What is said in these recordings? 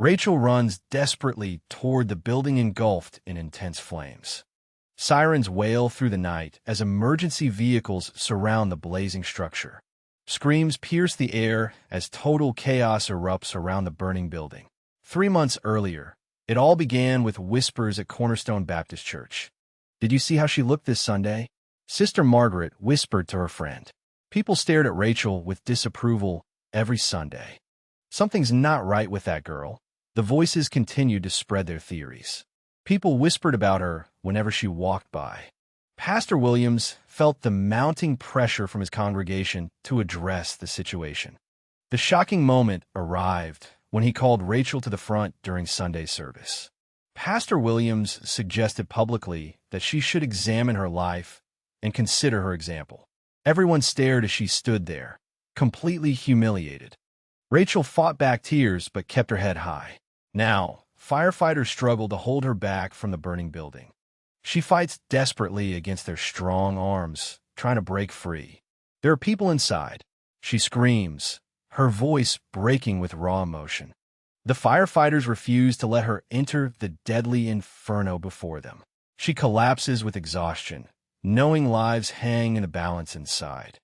Rachel runs desperately toward the building engulfed in intense flames. Sirens wail through the night as emergency vehicles surround the blazing structure. Screams pierce the air as total chaos erupts around the burning building. 3 months earlier, it all began with whispers at Cornerstone Baptist Church. "Did you see how she looked this Sunday?" Sister Margaret whispered to her friend. People stared at Rachel with disapproval every Sunday. "Something's not right with that girl." The voices continued to spread their theories. People whispered about her whenever she walked by. Pastor Williams felt the mounting pressure from his congregation to address the situation. The shocking moment arrived when he called Rachel to the front during Sunday service. Pastor Williams suggested publicly that she should examine her life and consider her example. Everyone stared as she stood there, completely humiliated. Rachel fought back tears but kept her head high. Now, firefighters struggle to hold her back from the burning building. She fights desperately against their strong arms, trying to break free. There are people inside. She screams, her voice breaking with raw emotion. The firefighters refuse to let her enter the deadly inferno before them. She collapses with exhaustion, knowing lives hang in the balance inside.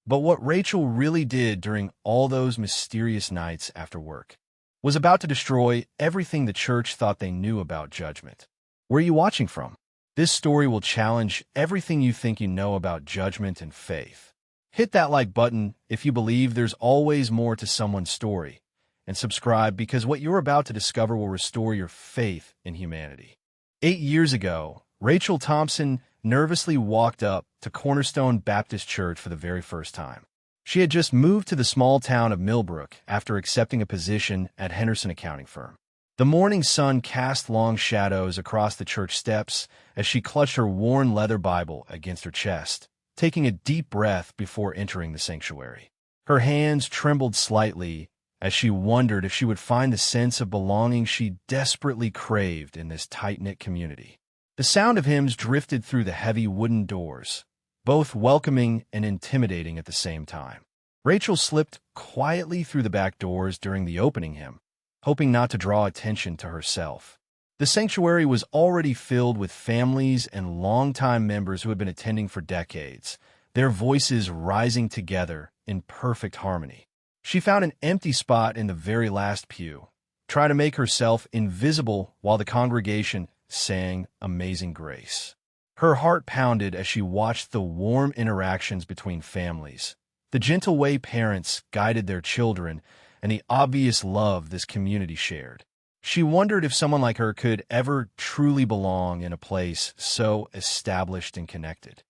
But what Rachel really did during all those mysterious nights after work was about to destroy everything the church thought they knew about judgment. Where are you watching from? This story will challenge everything you think you know about judgment and faith. Hit that like button if you believe there's always more to someone's story, and subscribe because what you're about to discover will restore your faith in humanity. 8 years ago, Rachel Thompson nervously walked up to Cornerstone Baptist Church for the very first time. She had just moved to the small town of Millbrook after accepting a position at Henderson accounting firm. The morning sun cast long shadows across the church steps as she clutched her worn leather Bible against her chest, taking a deep breath before entering the sanctuary. Her hands trembled slightly as she wondered if she would find the sense of belonging she desperately craved in this tight-knit community. The sound of hymns drifted through the heavy wooden doors, both welcoming and intimidating at the same time. Rachel slipped quietly through the back doors during the opening hymn, hoping not to draw attention to herself. The sanctuary was already filled with families and longtime members who had been attending for decades, their voices rising together in perfect harmony. She found an empty spot in the very last pew, trying to make herself invisible while the congregation sang Amazing Grace. Her heart pounded as she watched the warm interactions between families, the gentle way parents guided their children, and the obvious love this community shared. She wondered if someone like her could ever truly belong in a place so established and connected.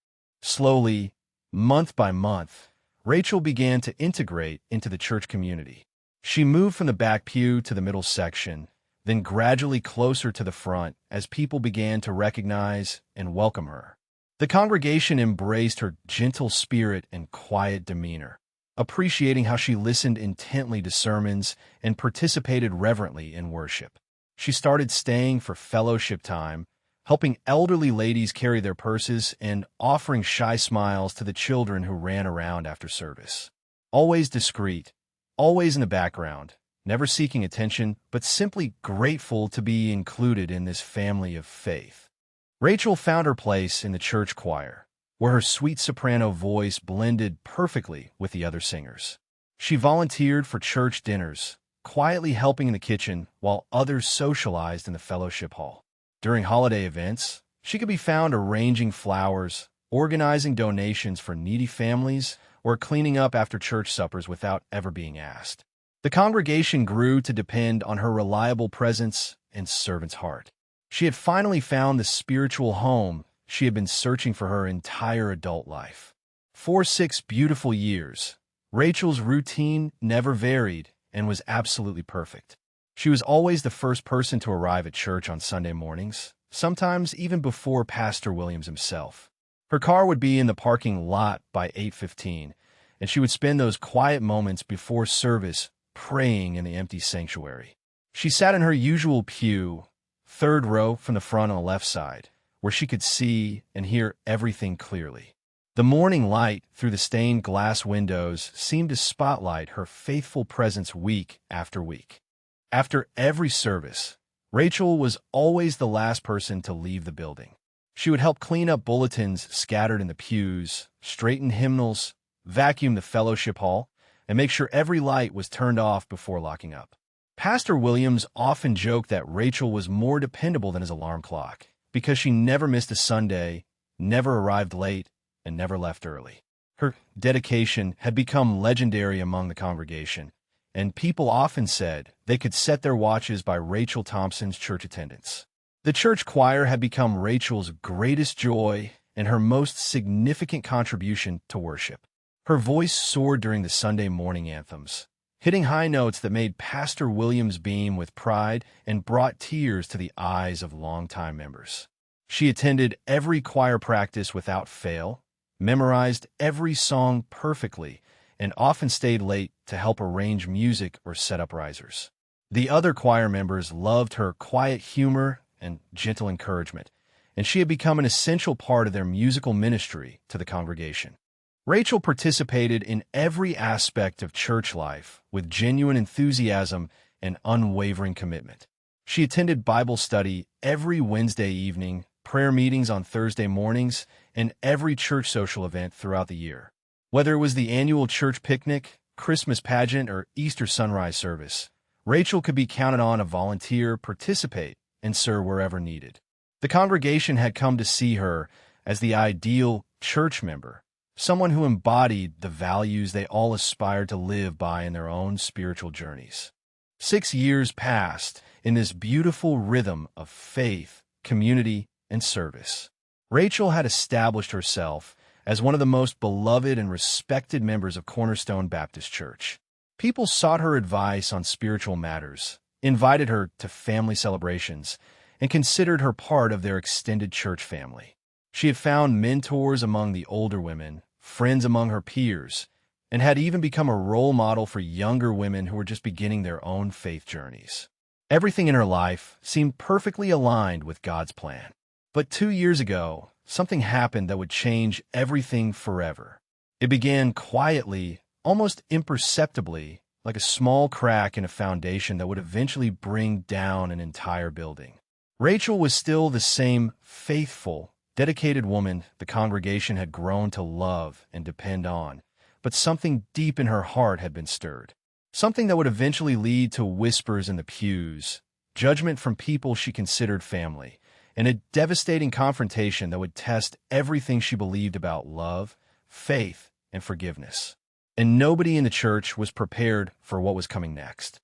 Slowly, month by month, Rachel began to integrate into the church community. She moved from the back pew to the middle section, then gradually closer to the front as people began to recognize and welcome her. The congregation embraced her gentle spirit and quiet demeanor, appreciating how she listened intently to sermons and participated reverently in worship. She started staying for fellowship time, helping elderly ladies carry their purses and offering shy smiles to the children who ran around after service. Always discreet, always in the background, never seeking attention, but simply grateful to be included in this family of faith. Rachel found her place in the church choir, where her sweet soprano voice blended perfectly with the other singers. She volunteered for church dinners, quietly helping in the kitchen while others socialized in the fellowship hall. During holiday events, she could be found arranging flowers, organizing donations for needy families, or cleaning up after church suppers without ever being asked. The congregation grew to depend on her reliable presence and servant's heart. She had finally found the spiritual home she had been searching for her entire adult life. For 6 beautiful years, Rachel's routine never varied and was absolutely perfect. She was always the first person to arrive at church on Sunday mornings, sometimes even before Pastor Williams himself. Her car would be in the parking lot by 8:15, and she would spend those quiet moments before service praying in the empty sanctuary. She sat in her usual pew, 3rd row from the front on the left side, where she could see and hear everything clearly. The morning light through the stained glass windows seemed to spotlight her faithful presence week after week. After every service, Rachel was always the last person to leave the building. She would help clean up bulletins scattered in the pews, straighten hymnals, vacuum the fellowship hall, and make sure every light was turned off before locking up. Pastor Williams often joked that Rachel was more dependable than his alarm clock because she never missed a Sunday, never arrived late, and never left early. Her dedication had become legendary among the congregation, and people often said they could set their watches by Rachel Thompson's church attendance. The church choir had become Rachel's greatest joy and her most significant contribution to worship. Her voice soared during the Sunday morning anthems, hitting high notes that made Pastor Williams beam with pride and brought tears to the eyes of longtime members. She attended every choir practice without fail, memorized every song perfectly, and often stayed late to help arrange music or set up risers. The other choir members loved her quiet humor and gentle encouragement, and she had become an essential part of their musical ministry to the congregation. Rachel participated in every aspect of church life with genuine enthusiasm and unwavering commitment. She attended Bible study every Wednesday evening, prayer meetings on Thursday mornings, and every church social event throughout the year. Whether it was the annual church picnic, Christmas pageant, or Easter sunrise service, Rachel could be counted on to volunteer, participate, and serve wherever needed. The congregation had come to see her as the ideal church member, someone who embodied the values they all aspired to live by in their own spiritual journeys. 6 years passed in this beautiful rhythm of faith, community, and service. Rachel had established herself as one of the most beloved and respected members of Cornerstone Baptist Church. People sought her advice on spiritual matters, invited her to family celebrations, and considered her part of their extended church family. She had found mentors among the older women, friends among her peers, and had even become a role model for younger women who were just beginning their own faith journeys. Everything in her life seemed perfectly aligned with God's plan. But 2 years ago, something happened that would change everything forever. It began quietly, almost imperceptibly, like a small crack in a foundation that would eventually bring down an entire building. Rachel was still the same faithful, dedicated woman the congregation had grown to love and depend on, but something deep in her heart had been stirred. Something that would eventually lead to whispers in the pews, judgment from people she considered family, and a devastating confrontation that would test everything she believed about love, faith, and forgiveness. And nobody in the church was prepared for what was coming next.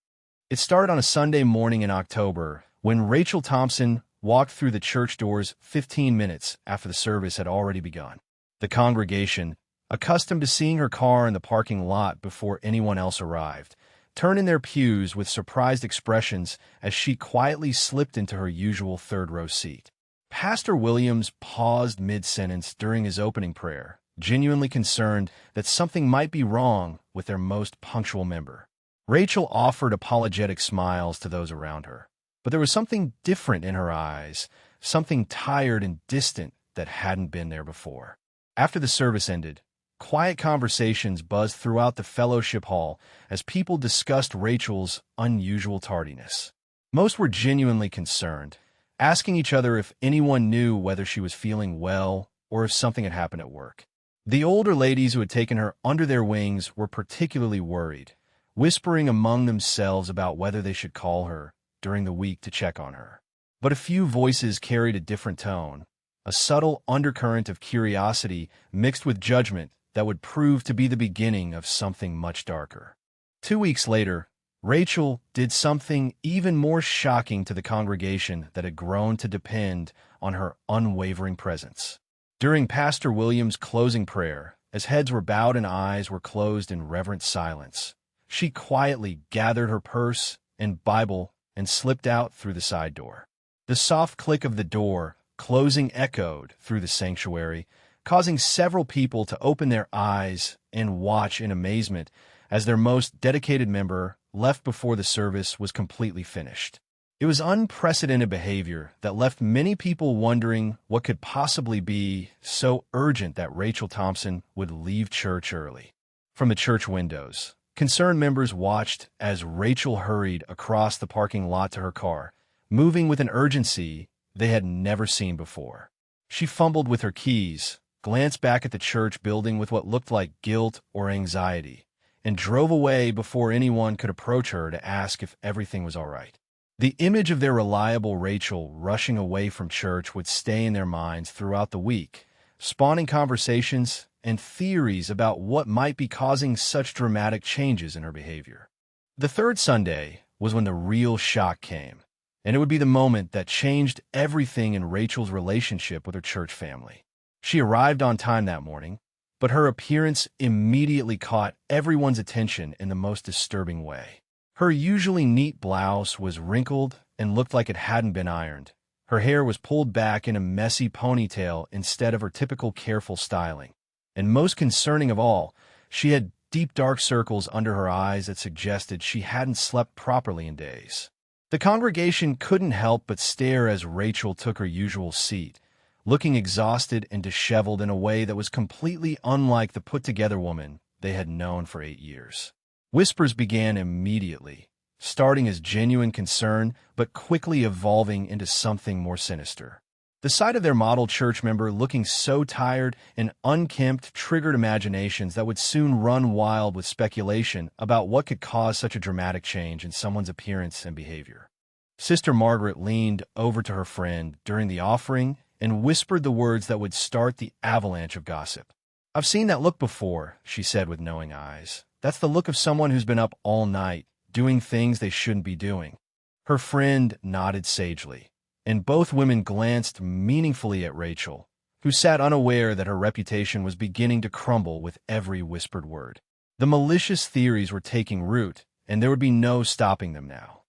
It started on a Sunday morning in October when Rachel Thompson walked through the church doors 15 minutes after the service had already begun. The congregation, accustomed to seeing her car in the parking lot before anyone else arrived, turned in their pews with surprised expressions as she quietly slipped into her usual third-row seat. Pastor Williams paused mid-sentence during his opening prayer, genuinely concerned that something might be wrong with their most punctual member. Rachel offered apologetic smiles to those around her, but there was something different in her eyes, something tired and distant that hadn't been there before. After the service ended, quiet conversations buzzed throughout the fellowship hall as people discussed Rachel's unusual tardiness. Most were genuinely concerned, asking each other if anyone knew whether she was feeling well or if something had happened at work. The older ladies who had taken her under their wings were particularly worried, whispering among themselves about whether they should call her during the week to check on her. But a few voices carried a different tone, a subtle undercurrent of curiosity mixed with judgment that would prove to be the beginning of something much darker. 2 weeks later, Rachel did something even more shocking to the congregation that had grown to depend on her unwavering presence. During Pastor Williams' closing prayer, as heads were bowed and eyes were closed in reverent silence, she quietly gathered her purse and Bible and slipped out through the side door. The soft click of the door closing echoed through the sanctuary, causing several people to open their eyes and watch in amazement as their most dedicated member left before the service was completely finished. It was unprecedented behavior that left many people wondering what could possibly be so urgent that Rachel Thompson would leave church early. From the church windows, Concerned members watched as Rachel hurried across the parking lot to her car, moving with an urgency they had never seen before. She fumbled with her keys, glanced back at the church building with what looked like guilt or anxiety, and drove away before anyone could approach her to ask if everything was all right. The image of their reliable Rachel rushing away from church would stay in their minds throughout the week, spawning conversations and theories about what might be causing such dramatic changes in her behavior. The third Sunday was when the real shock came, and it would be the moment that changed everything in Rachel's relationship with her church family. She arrived on time that morning, but her appearance immediately caught everyone's attention in the most disturbing way. Her usually neat blouse was wrinkled and looked like it hadn't been ironed. Her hair was pulled back in a messy ponytail instead of her typical careful styling. And most concerning of all, she had deep dark circles under her eyes that suggested she hadn't slept properly in days. The congregation couldn't help but stare as Rachel took her usual seat, looking exhausted and disheveled in a way that was completely unlike the put-together woman they had known for 8 years. Whispers began immediately, starting as genuine concern but quickly evolving into something more sinister. The sight of their model church member looking so tired and unkempt triggered imaginations that would soon run wild with speculation about what could cause such a dramatic change in someone's appearance and behavior. Sister Margaret leaned over to her friend during the offering and whispered the words that would start the avalanche of gossip. "I've seen that look before," she said with knowing eyes. "That's the look of someone who's been up all night, doing things they shouldn't be doing." Her friend nodded sagely, and both women glanced meaningfully at Rachel, who sat unaware that her reputation was beginning to crumble with every whispered word. The malicious theories were taking root, and there would be no stopping them now.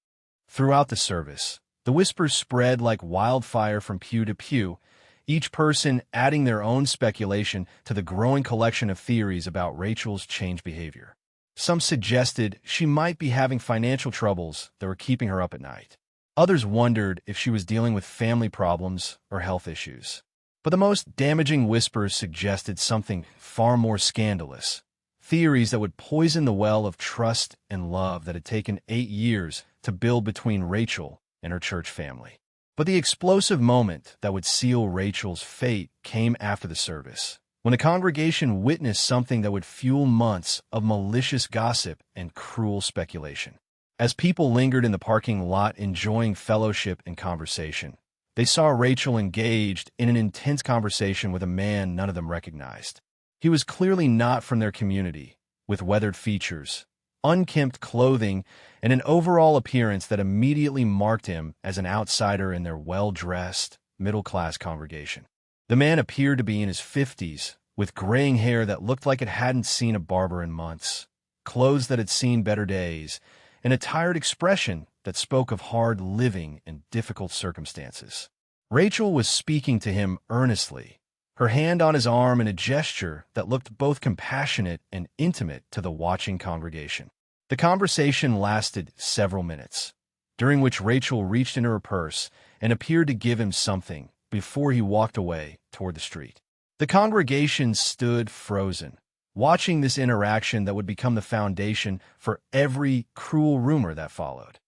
Throughout the service, the whispers spread like wildfire from pew to pew, each person adding their own speculation to the growing collection of theories about Rachel's changed behavior. Some suggested she might be having financial troubles that were keeping her up at night. Others wondered if she was dealing with family problems or health issues. But the most damaging whispers suggested something far more scandalous, theories that would poison the well of trust and love that had taken 8 years to build between Rachel and her church family. But the explosive moment that would seal Rachel's fate came after the service, when the congregation witnessed something that would fuel months of malicious gossip and cruel speculation. As people lingered in the parking lot enjoying fellowship and conversation, they saw Rachel engaged in an intense conversation with a man none of them recognized. He was clearly not from their community, with weathered features, unkempt clothing, and an overall appearance that immediately marked him as an outsider in their well-dressed, middle-class congregation. The man appeared to be in his 50s, with graying hair that looked like it hadn't seen a barber in months, clothes that had seen better days, and a tired expression that spoke of hard living in difficult circumstances. Rachel was speaking to him earnestly, her hand on his arm in a gesture that looked both compassionate and intimate to the watching congregation. The conversation lasted several minutes, during which Rachel reached into her purse and appeared to give him something before he walked away toward the street. The congregation stood frozen, watching this interaction that would become the foundation for every cruel rumor that followed.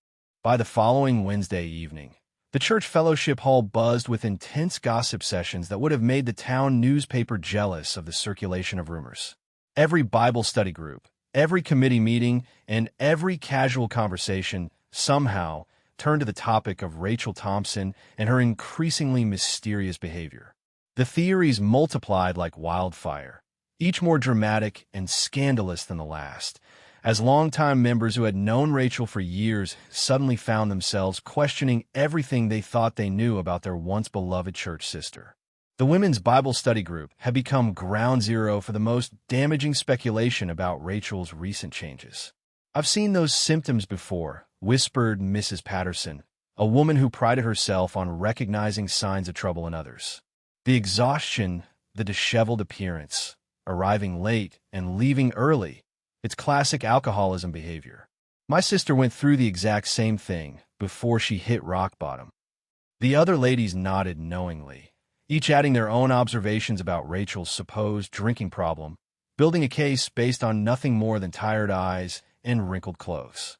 By the following Wednesday evening, the church fellowship hall buzzed with intense gossip sessions that would have made the town newspaper jealous of the circulation of rumors. Every Bible study group, every committee meeting, and every casual conversation somehow turned to the topic of Rachel Thompson and her increasingly mysterious behavior. The theories multiplied like wildfire, each more dramatic and scandalous than the last, as longtime members who had known Rachel for years suddenly found themselves questioning everything they thought they knew about their once-beloved church sister. The women's Bible study group had become ground zero for the most damaging speculation about Rachel's recent changes. "I've seen those symptoms before," whispered Mrs. Patterson, a woman who prided herself on recognizing signs of trouble in others. The exhaustion, the disheveled appearance, arriving late and leaving early, it's classic alcoholism behavior. "My sister went through the exact same thing before she hit rock bottom." The other ladies nodded knowingly, each adding their own observations about Rachel's supposed drinking problem building a case based on nothing more than tired eyes and wrinkled clothes.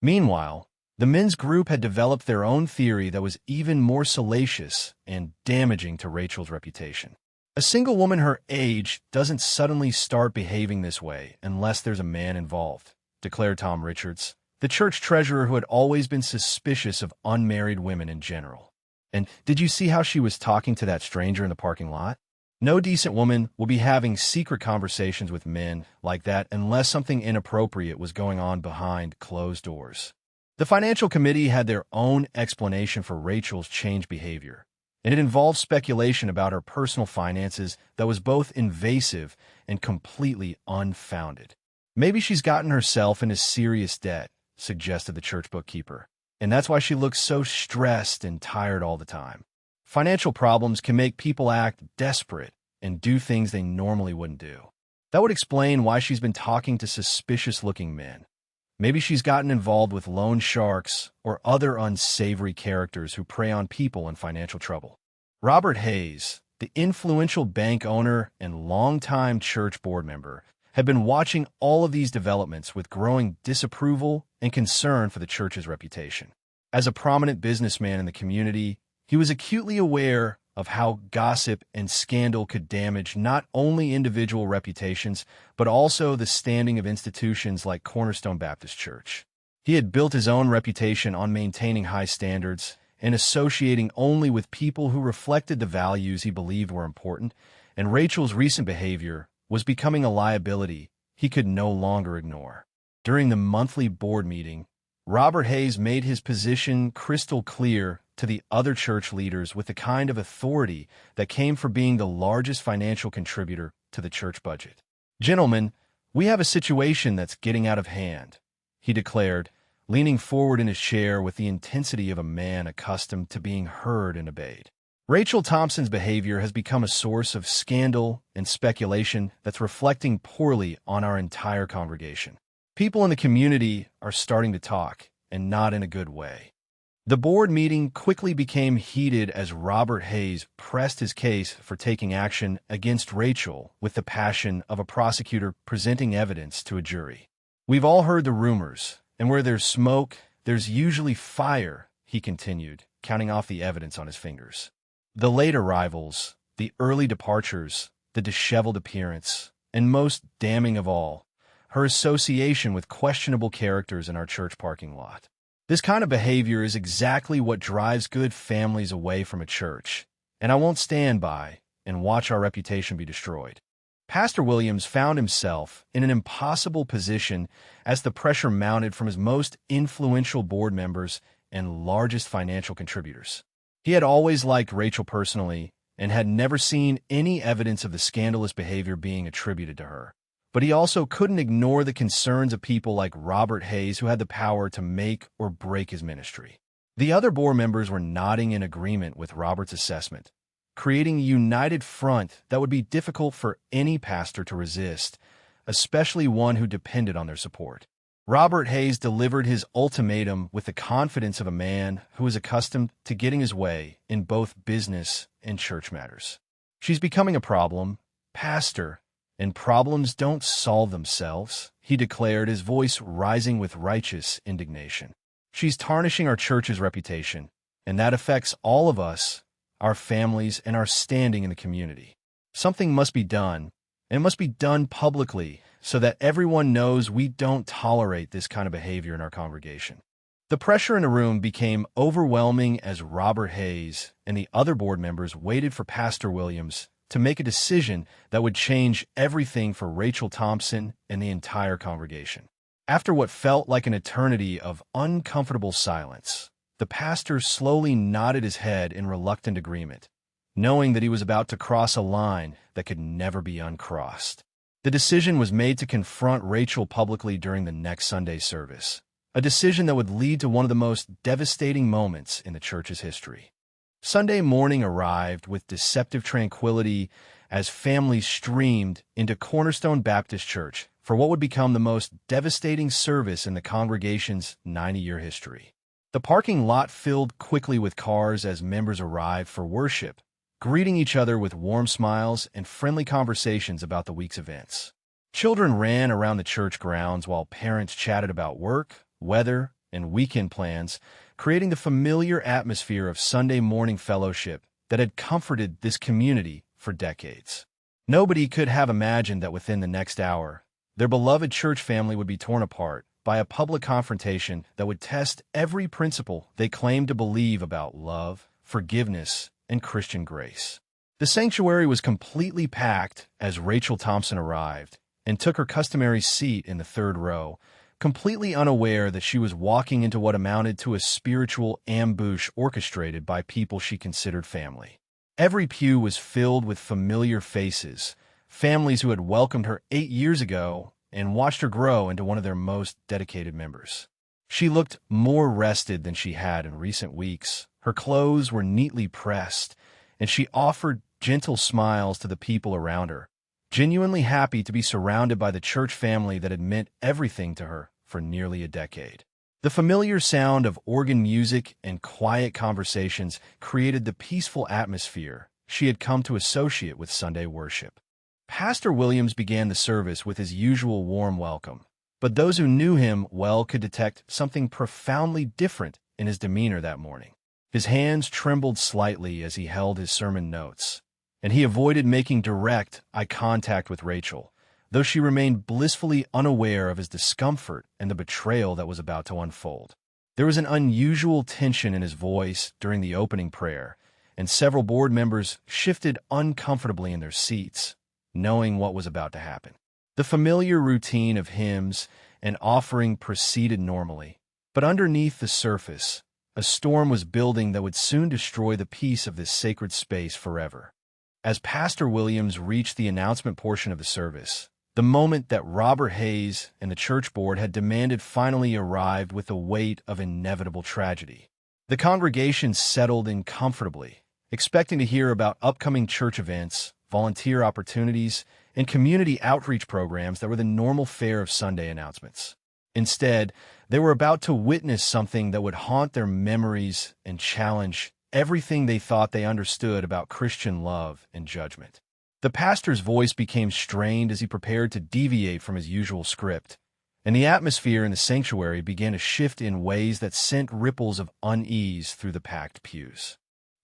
Meanwhile, the men's group had developed their own theory that was even more salacious and damaging to Rachel's reputation. A single woman her age doesn't suddenly start behaving this way unless there's a man involved, declared Tom Richards, the church treasurer who had always been suspicious of unmarried women in general. And did you see how she was talking to that stranger in the parking lot? No decent woman will be having secret conversations with men like that unless something inappropriate was going on behind closed doors. The financial committee had their own explanation for Rachel's changed behavior, and it involved speculation about her personal finances that was both invasive and completely unfounded. Maybe she's gotten herself into serious debt, suggested the church bookkeeper, and that's why she looks so stressed and tired all the time. Financial problems can make people act desperate and do things they normally wouldn't do. That would explain why she's been talking to suspicious-looking men. Maybe she's gotten involved with loan sharks or other unsavory characters who prey on people in financial trouble. Robert Hayes, the influential bank owner and longtime church board member, had been watching all of these developments with growing disapproval and concern for the church's reputation. As a prominent businessman in the community, he was acutely aware of how gossip and scandal could damage not only individual reputations, but also the standing of institutions like Cornerstone Baptist Church. He had built his own reputation on maintaining high standards and associating only with people who reflected the values he believed were important, and Rachel's recent behavior was becoming a liability he could no longer ignore. During the monthly board meeting, Robert Hayes made his position crystal clear to the other church leaders with the kind of authority that came from being the largest financial contributor to the church budget. "Gentlemen, we have a situation that's getting out of hand," he declared, leaning forward in his chair with the intensity of a man accustomed to being heard and obeyed. Rachel Thompson's behavior has become a source of scandal and speculation that's reflecting poorly on our entire congregation. People in the community are starting to talk, and not in a good way. The board meeting quickly became heated as Robert Hayes pressed his case for taking action against Rachel with the passion of a prosecutor presenting evidence to a jury. "We've all heard the rumors, and where there's smoke, there's usually fire," he continued, counting off the evidence on his fingers. The late arrivals, the early departures, the disheveled appearance, and most damning of all, her association with questionable characters in our church parking lot. This kind of behavior is exactly what drives good families away from a church, and I won't stand by and watch our reputation be destroyed. Pastor Williams found himself in an impossible position as the pressure mounted from his most influential board members and largest financial contributors. He had always liked Rachel personally and had never seen any evidence of the scandalous behavior being attributed to her. But he also couldn't ignore the concerns of people like Robert Hayes, who had the power to make or break his ministry. The other board members were nodding in agreement with Robert's assessment, creating a united front that would be difficult for any pastor to resist, especially one who depended on their support. Robert Hayes delivered his ultimatum with the confidence of a man who was accustomed to getting his way in both business and church matters. "She's becoming a problem, Pastor, and problems don't solve themselves," he declared, his voice rising with righteous indignation. "She's tarnishing our church's reputation, and that affects all of us, our families, and our standing in the community. Something must be done, and it must be done publicly so that everyone knows we don't tolerate this kind of behavior in our congregation." The pressure in the room became overwhelming as Robert Hayes and the other board members waited for Pastor Williams to make a decision that would change everything for Rachel Thompson and the entire congregation. After what felt like an eternity of uncomfortable silence, the pastor slowly nodded his head in reluctant agreement, knowing that he was about to cross a line that could never be uncrossed. The decision was made to confront Rachel publicly during the next Sunday service, a decision that would lead to one of the most devastating moments in the church's history. Sunday morning arrived with deceptive tranquility as families streamed into Cornerstone Baptist Church for what would become the most devastating service in the congregation's 90-year history. The parking lot filled quickly with cars as members arrived for worship, greeting each other with warm smiles and friendly conversations about the week's events. Children ran around the church grounds while parents chatted about work, weather, and weekend plans, creating the familiar atmosphere of Sunday morning fellowship that had comforted this community for decades. Nobody could have imagined that within the next hour, their beloved church family would be torn apart by a public confrontation that would test every principle they claimed to believe about love, forgiveness, and Christian grace. The sanctuary was completely packed as Rachel Thompson arrived and took her customary seat in the third row, completely unaware that she was walking into what amounted to a spiritual ambush orchestrated by people she considered family. Every pew was filled with familiar faces, families who had welcomed her 8 years ago and watched her grow into one of their most dedicated members. She looked more rested than she had in recent weeks. Her clothes were neatly pressed, and she offered gentle smiles to the people around her, genuinely happy to be surrounded by the church family that had meant everything to her for nearly a decade. The familiar sound of organ music and quiet conversations created the peaceful atmosphere she had come to associate with Sunday worship. Pastor Williams began the service with his usual warm welcome, but those who knew him well could detect something profoundly different in his demeanor that morning. His hands trembled slightly as he held his sermon notes, and he avoided making direct eye contact with Rachel, though she remained blissfully unaware of his discomfort and the betrayal that was about to unfold. There was an unusual tension in his voice during the opening prayer, and several board members shifted uncomfortably in their seats, knowing what was about to happen. The familiar routine of hymns and offering proceeded normally, but underneath the surface, a storm was building that would soon destroy the peace of this sacred space forever. As Pastor Williams reached the announcement portion of the service, the moment that Robert Hayes and the church board had demanded finally arrived with the weight of inevitable tragedy. The congregation settled in comfortably, expecting to hear about upcoming church events, volunteer opportunities, and community outreach programs that were the normal fare of Sunday announcements. Instead, they were about to witness something that would haunt their memories and challenge everything they thought they understood about Christian love and judgment. The pastor's voice became strained as he prepared to deviate from his usual script, and the atmosphere in the sanctuary began to shift in ways that sent ripples of unease through the packed pews.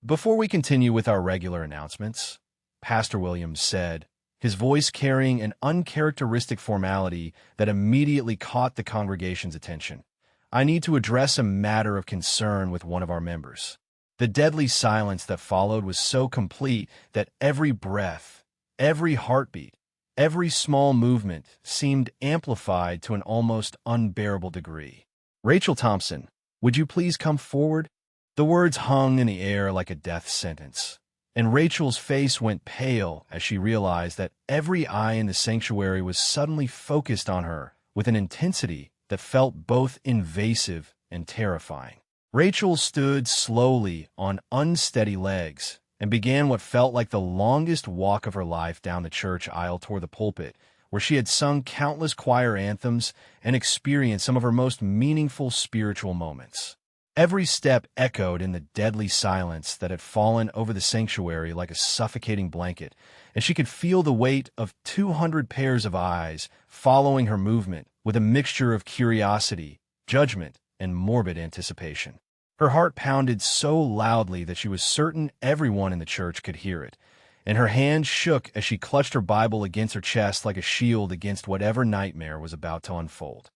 Before we continue with our regular announcements, Pastor Williams said, his voice carrying an uncharacteristic formality that immediately caught the congregation's attention, I need to address a matter of concern with one of our members. The deadly silence that followed was so complete that every breath, every heartbeat, every small movement seemed amplified to an almost unbearable degree. Rachel Thompson, would you please come forward? The words hung in the air like a death sentence, and Rachel's face went pale as she realized that every eye in the sanctuary was suddenly focused on her with an intensity that felt both invasive and terrifying. Rachel stood slowly on unsteady legs and began what felt like the longest walk of her life down the church aisle toward the pulpit, where she had sung countless choir anthems and experienced some of her most meaningful spiritual moments. Every step echoed in the deadly silence that had fallen over the sanctuary like a suffocating blanket, and she could feel the weight of 200 pairs of eyes following her movement with a mixture of curiosity, judgment, and morbid anticipation. Her heart pounded so loudly that she was certain everyone in the church could hear it, and her hands shook as she clutched her Bible against her chest like a shield against whatever nightmare was about to unfold.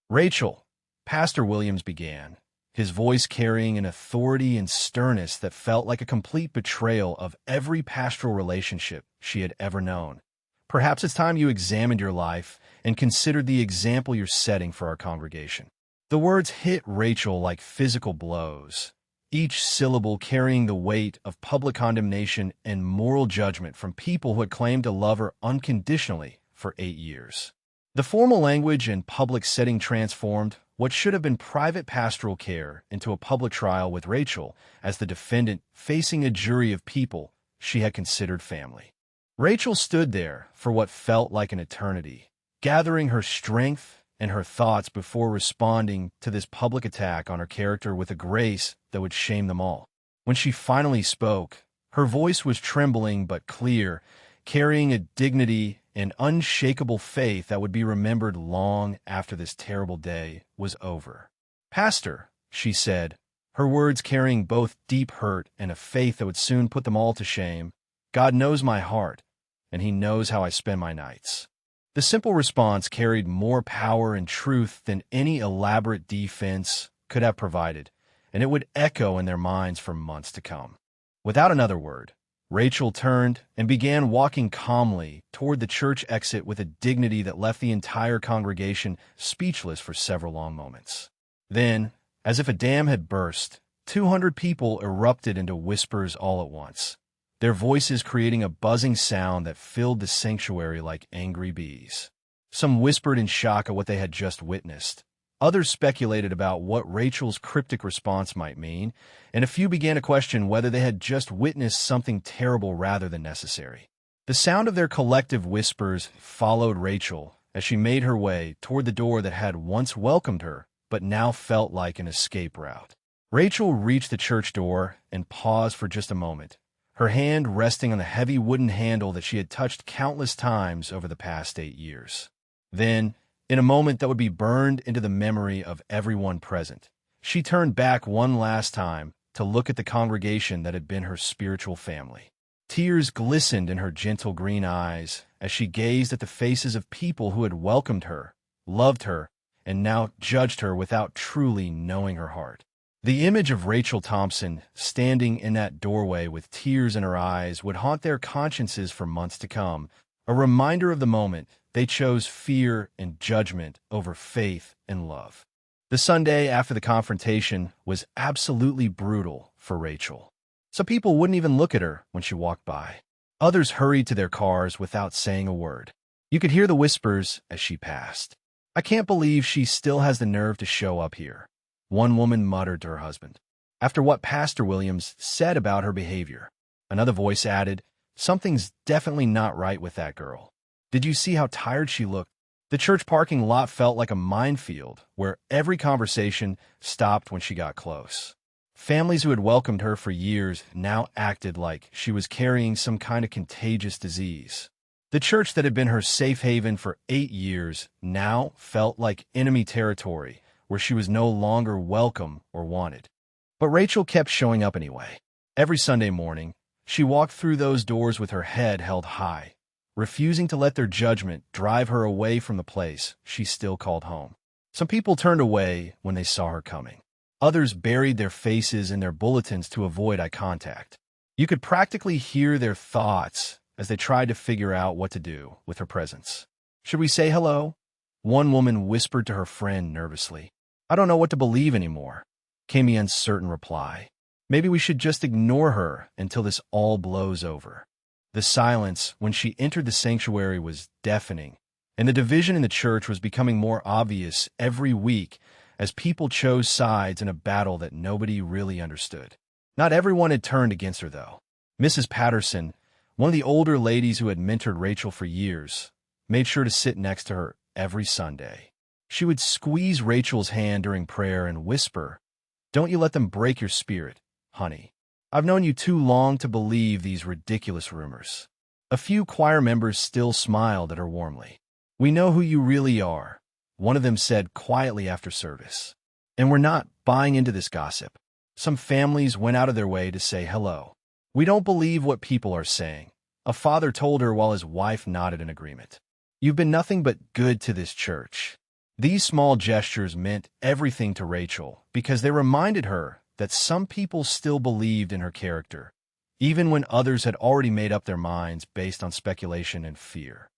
Rachel, Pastor Williams began, his voice carrying an authority and sternness that felt like a complete betrayal of every pastoral relationship she had ever known. Perhaps it's time you examined your life and considered the example you're setting for our congregation. The words hit Rachel like physical blows, each syllable carrying the weight of public condemnation and moral judgment from people who had claimed to love her unconditionally for 8 years. The formal language and public setting transformed what should have been private pastoral care into a public trial with Rachel as the defendant facing a jury of people she had considered family. Rachel stood there for what felt like an eternity, gathering her strength and her thoughts before responding to this public attack on her character with a grace that would shame them all. When she finally spoke, her voice was trembling but clear, carrying a dignity an unshakable faith that would be remembered long after this terrible day was over. "Pastor," she said, her words carrying both deep hurt and a faith that would soon put them all to shame, "God knows my heart, and He knows how I spend my nights." The simple response carried more power and truth than any elaborate defense could have provided, and it would echo in their minds for months to come. Without another word, Rachel turned and began walking calmly toward the church exit with a dignity that left the entire congregation speechless for several long moments. Then, as if a dam had burst, 200 people erupted into whispers all at once, their voices creating a buzzing sound that filled the sanctuary like angry bees. Some whispered in shock at what they had just witnessed. Others speculated about what Rachel's cryptic response might mean, and a few began to question whether they had just witnessed something terrible rather than necessary. The sound of their collective whispers followed Rachel as she made her way toward the door that had once welcomed her, but now felt like an escape route. Rachel reached the church door and paused for just a moment, her hand resting on the heavy wooden handle that she had touched countless times over the past 8 years. Then, in a moment that would be burned into the memory of everyone present, she turned back one last time to look at the congregation that had been her spiritual family. Tears glistened in her gentle green eyes as she gazed at the faces of people who had welcomed her, loved her, and now judged her without truly knowing her heart. The image of Rachel Thompson standing in that doorway with tears in her eyes would haunt their consciences for months to come, a reminder of the moment they chose fear and judgment over faith and love. The Sunday after the confrontation was absolutely brutal for Rachel. Some people wouldn't even look at her when she walked by. Others hurried to their cars without saying a word. You could hear the whispers as she passed. "I can't believe she still has the nerve to show up here," one woman muttered to her husband, after what Pastor Williams said about her behavior. Another voice added, "Something's definitely not right with that girl. Did you see how tired she looked?" The church parking lot felt like a minefield where every conversation stopped when she got close. Families who had welcomed her for years now acted like she was carrying some kind of contagious disease. The church that had been her safe haven for 8 years now felt like enemy territory where she was no longer welcome or wanted. But Rachel kept showing up anyway. Every Sunday morning, she walked through those doors with her head held high, refusing to let their judgment drive her away from the place she still called home. Some people turned away when they saw her coming. Others buried their faces in their bulletins to avoid eye contact. You could practically hear their thoughts as they tried to figure out what to do with her presence. "Should we say hello?" One woman whispered to her friend nervously. "I don't know what to believe anymore," came the uncertain reply. "Maybe we should just ignore her until this all blows over." The silence when she entered the sanctuary was deafening, and the division in the church was becoming more obvious every week as people chose sides in a battle that nobody really understood. Not everyone had turned against her, though. Mrs. Patterson, one of the older ladies who had mentored Rachel for years, made sure to sit next to her every Sunday. She would squeeze Rachel's hand during prayer and whisper, "Don't you let them break your spirit, honey. I've known you too long to believe these ridiculous rumors." A few choir members still smiled at her warmly. "We know who you really are," one of them said quietly after service. "And we're not buying into this gossip." Some families went out of their way to say hello. "We don't believe what people are saying," a father told her while his wife nodded in agreement. "You've been nothing but good to this church." These small gestures meant everything to Rachel because they reminded her that some people still believed in her character, even when others had already made up their minds based on speculation and fear.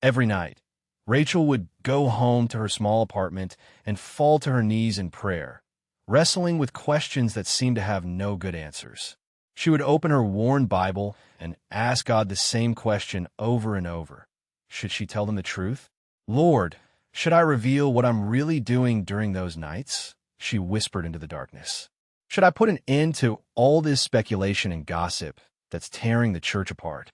Every night, Rachel would go home to her small apartment and fall to her knees in prayer, wrestling with questions that seemed to have no good answers. She would open her worn Bible and ask God the same question over and over. Should she tell them the truth? "Lord, should I reveal what I'm really doing during those nights?" she whispered into the darkness. "Should I put an end to all this speculation and gossip that's tearing the church apart?"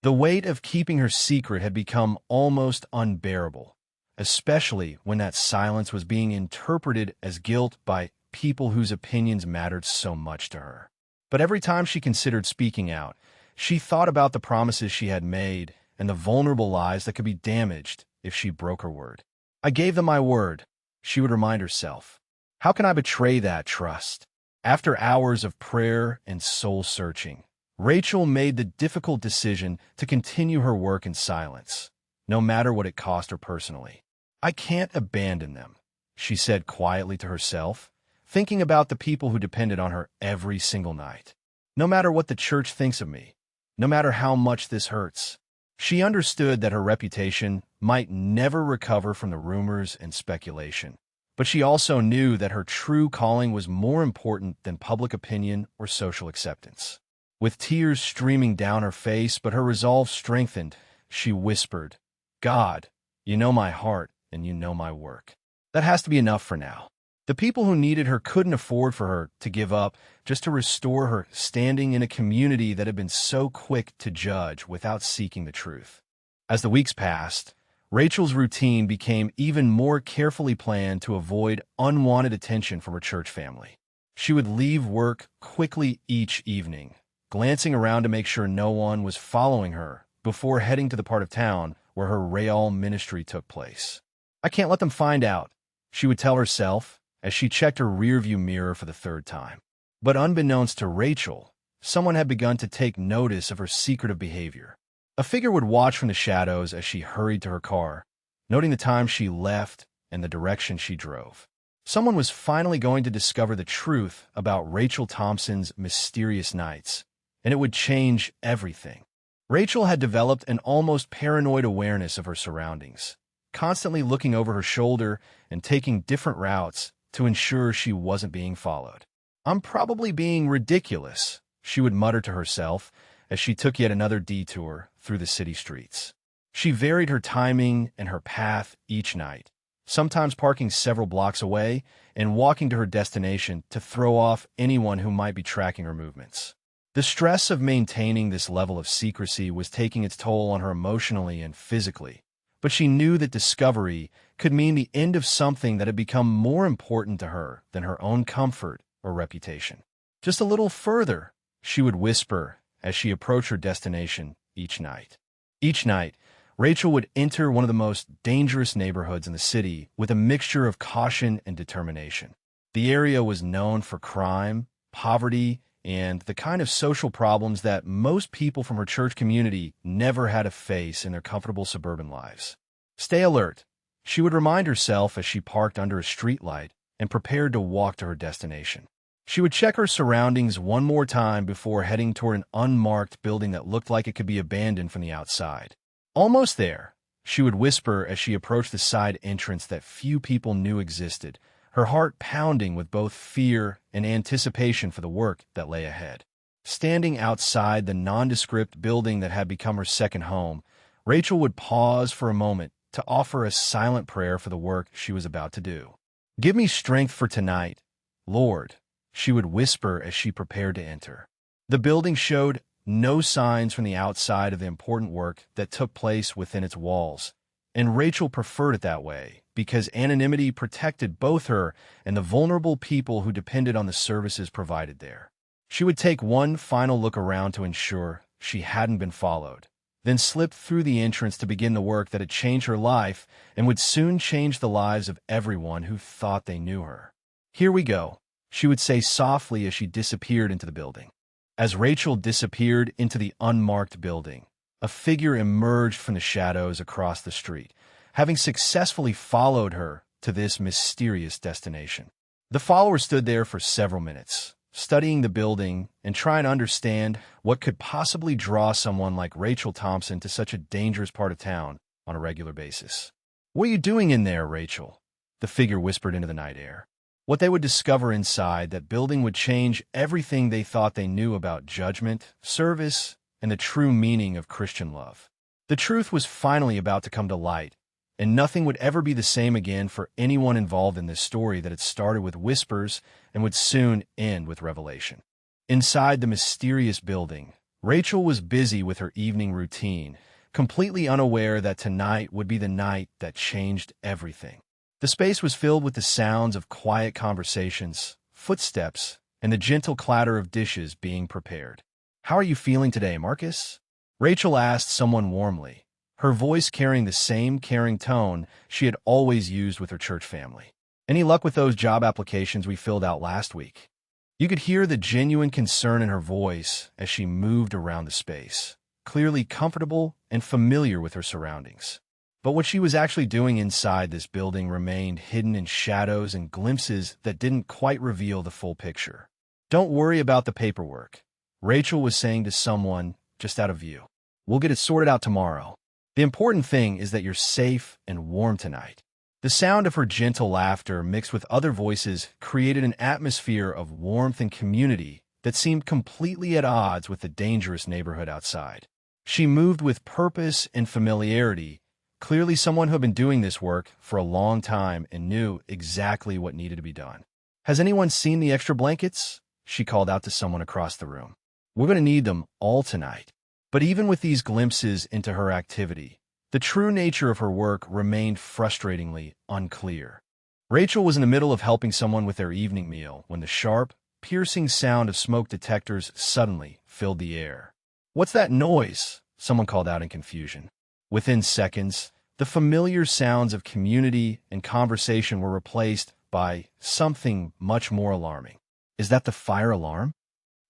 The weight of keeping her secret had become almost unbearable, especially when that silence was being interpreted as guilt by people whose opinions mattered so much to her. But every time she considered speaking out, she thought about the promises she had made and the vulnerable lives that could be damaged if she broke her word. I gave them my word, she would remind herself. How can I betray that trust? After hours of prayer and soul-searching, Rachel made the difficult decision to continue her work in silence, no matter what it cost her personally. I can't abandon them, she said quietly to herself, thinking about the people who depended on her every single night. No matter what the church thinks of me, no matter how much this hurts. She understood that her reputation might never recover from the rumors and speculation. But she also knew that her true calling was more important than public opinion or social acceptance. With tears streaming down her face, but her resolve strengthened, she whispered, God, you know my heart and you know my work. That has to be enough for now. The people who needed her couldn't afford for her to give up just to restore her standing in a community that had been so quick to judge without seeking the truth. As the weeks passed, Rachel's routine became even more carefully planned to avoid unwanted attention from her church family. She would leave work quickly each evening, glancing around to make sure no one was following her before heading to the part of town where her Real ministry took place. I can't let them find out, she would tell herself as she checked her rearview mirror for the third time. But unbeknownst to Rachel, someone had begun to take notice of her secretive behavior. A figure would watch from the shadows as she hurried to her car, noting the time she left and the direction she drove. Someone was finally going to discover the truth about Rachel Thompson's mysterious nights, and it would change everything. Rachel had developed an almost paranoid awareness of her surroundings, constantly looking over her shoulder and taking different routes to ensure she wasn't being followed. I'm probably being ridiculous, she would mutter to herself as she took yet another detour through the city streets. She varied her timing and her path each night, sometimes parking several blocks away and walking to her destination to throw off anyone who might be tracking her movements. The stress of maintaining this level of secrecy was taking its toll on her emotionally and physically, but she knew that discovery could mean the end of something that had become more important to her than her own comfort or reputation. Just a little further, she would whisper as she approached her destination each night. Each night, Rachel would enter one of the most dangerous neighborhoods in the city with a mixture of caution and determination. The area was known for crime, poverty, and the kind of social problems that most people from her church community never had to face in their comfortable suburban lives. Stay alert, she would remind herself as she parked under a streetlight and prepared to walk to her destination. She would check her surroundings one more time before heading toward an unmarked building that looked like it could be abandoned from the outside. Almost there, she would whisper as she approached the side entrance that few people knew existed, her heart pounding with both fear and anticipation for the work that lay ahead. Standing outside the nondescript building that had become her second home, Rachel would pause for a moment to offer a silent prayer for the work she was about to do. Give me strength for tonight, Lord, she would whisper as she prepared to enter. The building showed no signs from the outside of the important work that took place within its walls, and Rachel preferred it that way because anonymity protected both her and the vulnerable people who depended on the services provided there. She would take one final look around to ensure she hadn't been followed, then slip through the entrance to begin the work that had changed her life and would soon change the lives of everyone who thought they knew her. Here we go, she would say softly as she disappeared into the building. As Rachel disappeared into the unmarked building, a figure emerged from the shadows across the street, having successfully followed her to this mysterious destination. The follower stood there for several minutes, studying the building and trying to understand what could possibly draw someone like Rachel Thompson to such a dangerous part of town on a regular basis. What are you doing in there, Rachel? The figure whispered into the night air. What they would discover inside that building would change everything they thought they knew about judgment, service, and the true meaning of Christian love. The truth was finally about to come to light, and nothing would ever be the same again for anyone involved in this story that had started with whispers and would soon end with revelation. Inside the mysterious building, Rachel was busy with her evening routine, completely unaware that tonight would be the night that changed everything. The space was filled with the sounds of quiet conversations, footsteps, and the gentle clatter of dishes being prepared. How are you feeling today, Marcus? Rachel asked someone warmly, her voice carrying the same caring tone she had always used with her church family. "Any luck with those job applications we filled out last week?" You could hear the genuine concern in her voice as she moved around the space, clearly comfortable and familiar with her surroundings. But what she was actually doing inside this building remained hidden in shadows and glimpses that didn't quite reveal the full picture. "Don't worry about the paperwork," Rachel was saying to someone just out of view. "We'll get it sorted out tomorrow. The important thing is that you're safe and warm tonight." The sound of her gentle laughter mixed with other voices created an atmosphere of warmth and community that seemed completely at odds with the dangerous neighborhood outside. She moved with purpose and familiarity, clearly someone who had been doing this work for a long time and knew exactly what needed to be done. "Has anyone seen the extra blankets?" she called out to someone across the room. "We're going to need them all tonight." But even with these glimpses into her activity, the true nature of her work remained frustratingly unclear. Rachel was in the middle of helping someone with their evening meal when the sharp, piercing sound of smoke detectors suddenly filled the air. "What's that noise?" someone called out in confusion. Within seconds, the familiar sounds of community and conversation were replaced by something much more alarming. "Is that the fire alarm?"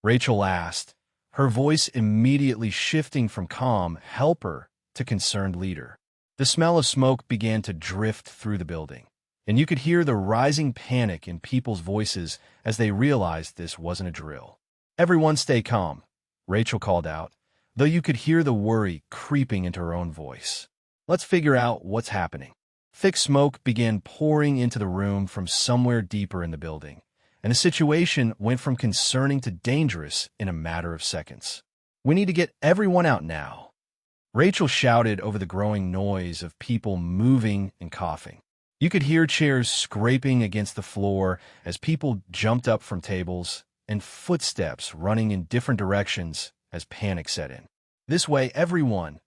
Rachel asked, her voice immediately shifting from calm helper to concerned leader. The smell of smoke began to drift through the building, and you could hear the rising panic in people's voices as they realized this wasn't a drill. "Everyone stay calm," Rachel called out, though you could hear the worry creeping into her own voice. "Let's figure out what's happening." Thick smoke began pouring into the room from somewhere deeper in the building, and the situation went from concerning to dangerous in a matter of seconds. "We need to get everyone out now," Rachel shouted over the growing noise of people moving and coughing. You could hear chairs scraping against the floor as people jumped up from tables and footsteps running in different directions as panic set in. "This way, everyone,"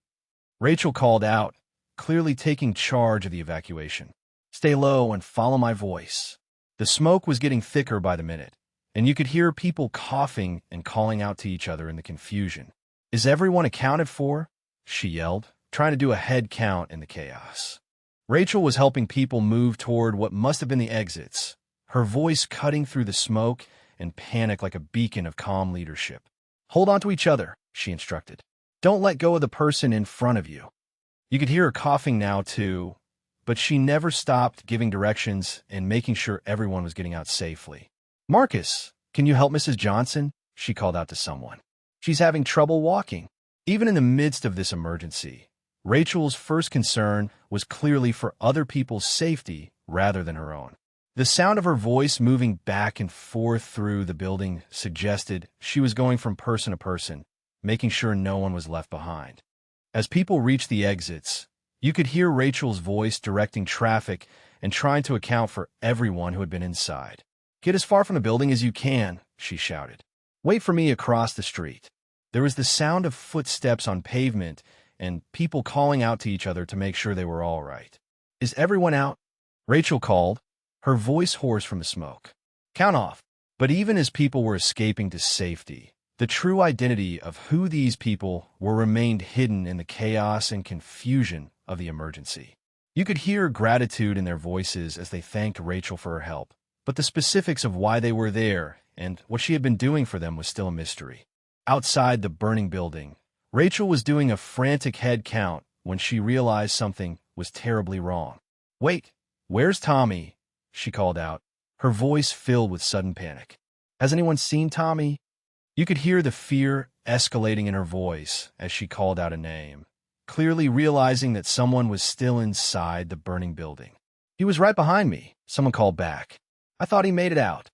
Rachel called out, clearly taking charge of the evacuation. "Stay low and follow my voice." The smoke was getting thicker by the minute, and you could hear people coughing and calling out to each other in the confusion. "Is everyone accounted for?" she yelled, trying to do a head count in the chaos. Rachel was helping people move toward what must have been the exits, her voice cutting through the smoke and panic like a beacon of calm leadership. "Hold on to each other," she instructed. "Don't let go of the person in front of you." You could hear her coughing now, too, but she never stopped giving directions and making sure everyone was getting out safely. "Marcus, can you help Mrs. Johnson?" she called out to someone. "She's having trouble walking." Even in the midst of this emergency, Rachel's first concern was clearly for other people's safety rather than her own. The sound of her voice moving back and forth through the building suggested she was going from person to person, making sure no one was left behind. As people reached the exits, you could hear Rachel's voice directing traffic and trying to account for everyone who had been inside. "Get as far from the building as you can," she shouted. "Wait for me across the street." There was the sound of footsteps on pavement and people calling out to each other to make sure they were all right. "Is everyone out?" Rachel called, her voice hoarse from the smoke. "Count off." But even as people were escaping to safety, the true identity of who these people were remained hidden in the chaos and confusion of the emergency. You could hear gratitude in their voices as they thanked Rachel for her help, but the specifics of why they were there and what she had been doing for them was still a mystery. Outside the burning building, Rachel was doing a frantic head count when she realized something was terribly wrong. "Wait, where's Tommy?" she called out, her voice filled with sudden panic. "Has anyone seen Tommy?" You could hear the fear escalating in her voice as she called out a name, clearly realizing that someone was still inside the burning building. "He was right behind me," someone called back. "I thought he made it out."